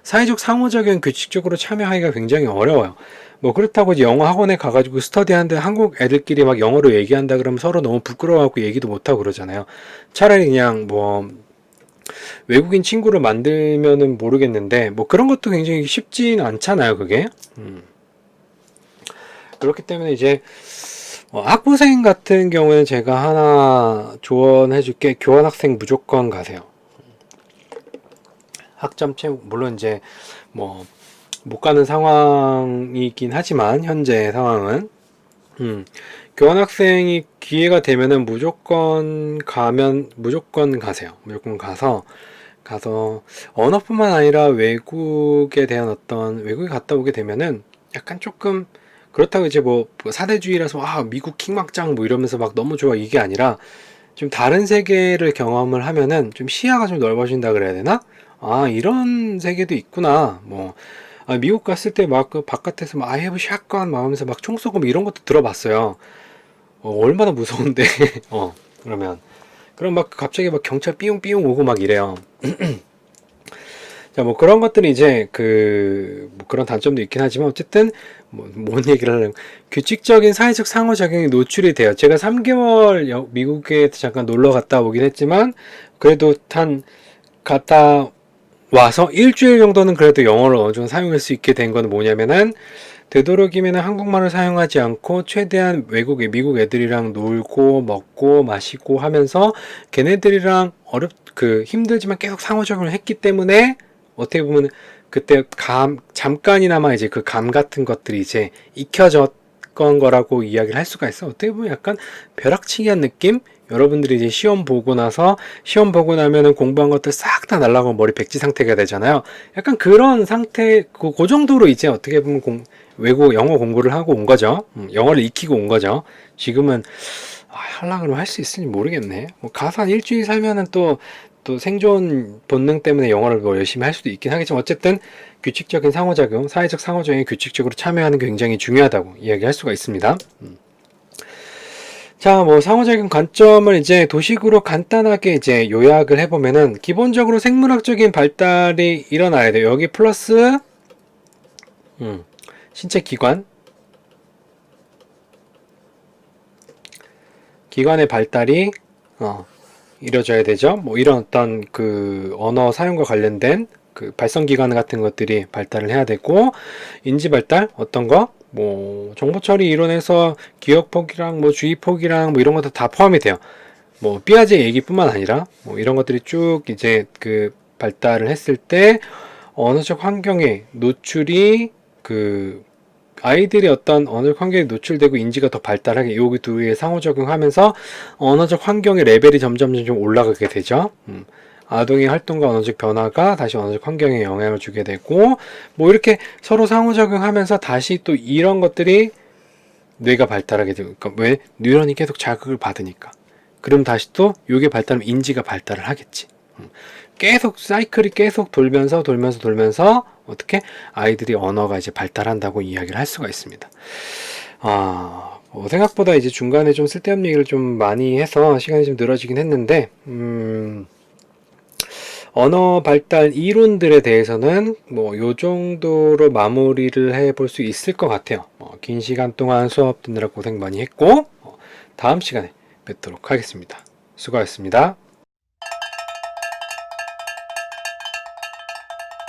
사회적 상호작용 규칙적으로 참여하기가 굉장히 어려워요. 뭐 그렇다고 이제 영어 학원에 가가지고 스터디하는데 한국 애들끼리 막 영어로 얘기한다 그러면 서로 너무 부끄러워하고 얘기도 못하고 그러잖아요. 차라리 그냥 뭐 외국인 친구를 만들면은 모르겠는데 뭐 그런 것도 굉장히 쉽진 않잖아요, 그게. 그렇기 때문에 이제 학부생 같은 경우에는 제가 하나 조언해 줄게. 교환학생 무조건 가세요. 학점 채우 물론 이제 뭐 못 가는 상황이긴 하지만 현재 상황은 교환학생이 기회가 되면은 무조건 가세요. 무조건 가서 언어뿐만 아니라 외국에 갔다 오게 되면은 약간 조금 그렇다고 이제 뭐 사대주의라서 미국 킹막장 뭐 이러면서 막 너무 좋아 이게 아니라 좀 다른 세계를 경험을 하면은 좀 시야가 좀 넓어진다 그래야 되나? 이런 세계도 있구나. 뭐 미국 갔을 때 막 그 바깥에서 막 I have shotgun 막 하면서 막 총 쏘고 뭐 이런 것도 들어봤어요. 얼마나 무서운데. 그럼 막 갑자기 막 경찰 삐용삐용 오고 막 이래요. 자, 뭐 그런 것들이 이제 뭐 그런 단점도 있긴 하지만 어쨌든 뭔 얘기를 하려면 규칙적인 사회적 상호작용이 노출이 돼요. 제가 3개월 미국에 잠깐 놀러 갔다 오긴 했지만 그래도 갔다 와서 일주일 정도는 그래도 영어를 어느 정도 사용할 수 있게 된 건 뭐냐면은 되도록이면 한국말을 사용하지 않고 최대한 미국 애들이랑 놀고 먹고 마시고 하면서 걔네들이랑 힘들지만 계속 상호작용을 했기 때문에 어떻게 보면 그때 잠깐이나마 이제 그 감 같은 것들이 이제 익혀졌건 거라고 이야기를 할 수가 있어. 어떻게 보면 약간 벼락치기한 느낌? 여러분들이 이제 시험 보고 나면은 공부한 것들 싹 다 날라가고 머리 백지 상태가 되잖아요. 약간 그런 상태, 그 정도로 이제 어떻게 보면 영어 공부를 하고 온 거죠. 영어를 익히고 온 거죠. 지금은, 하려고 그러면 할 수 있을지 모르겠네. 뭐 가서 한 일주일 살면은 또 생존 본능 때문에 영어를 뭐 열심히 할 수도 있긴 하겠지만 어쨌든 규칙적인 상호작용, 사회적 상호작용에 규칙적으로 참여하는 게 굉장히 중요하다고 이야기할 수가 있습니다. 자, 뭐 상호작용 관점을 이제 도식으로 간단하게 이제 요약을 해보면은 기본적으로 생물학적인 발달이 일어나야 돼요. 여기 플러스 신체 기관의 발달이 이루어져야 되죠. 뭐 이런 어떤 언어 사용과 관련된 발성 기관 같은 것들이 발달을 해야 되고 인지 발달 어떤 거 뭐 정보 처리 이론에서 기억 폭이랑 뭐 주의 폭이랑 뭐 이런 것도 다 포함이 돼요. 뭐 삐아제 얘기뿐만 아니라 뭐 이런 것들이 쭉 이제 발달을 했을 때 언어적 환경에 노출이 그 아이들이 어떤 언어적 환경에 노출되고 인지가 더 발달하게 여기 둘의 상호작용하면서 언어적 환경의 레벨이 점점 올라가게 되죠. 아동의 활동과 언어적 변화가 다시 언어적 환경에 영향을 주게 되고 뭐 이렇게 서로 상호작용하면서 다시 또 이런 것들이 뇌가 발달하게 되고 그러니까 왜? 뉴런이 계속 자극을 받으니까. 그럼 다시 또 요게 발달하면 인지가 발달을 하겠지. 계속 사이클이 계속 돌면서 어떻게 아이들이 언어가 이제 발달한다고 이야기를 할 수가 있습니다. 생각보다 이제 중간에 좀 쓸데없는 얘기를 좀 많이 해서 시간이 좀 늘어지긴 했는데 언어 발달 이론들에 대해서는 뭐 요 정도로 마무리를 해볼 수 있을 것 같아요. 긴 시간 동안 수업 듣느라 고생 많이 했고 다음 시간에 뵙도록 하겠습니다. 수고하셨습니다.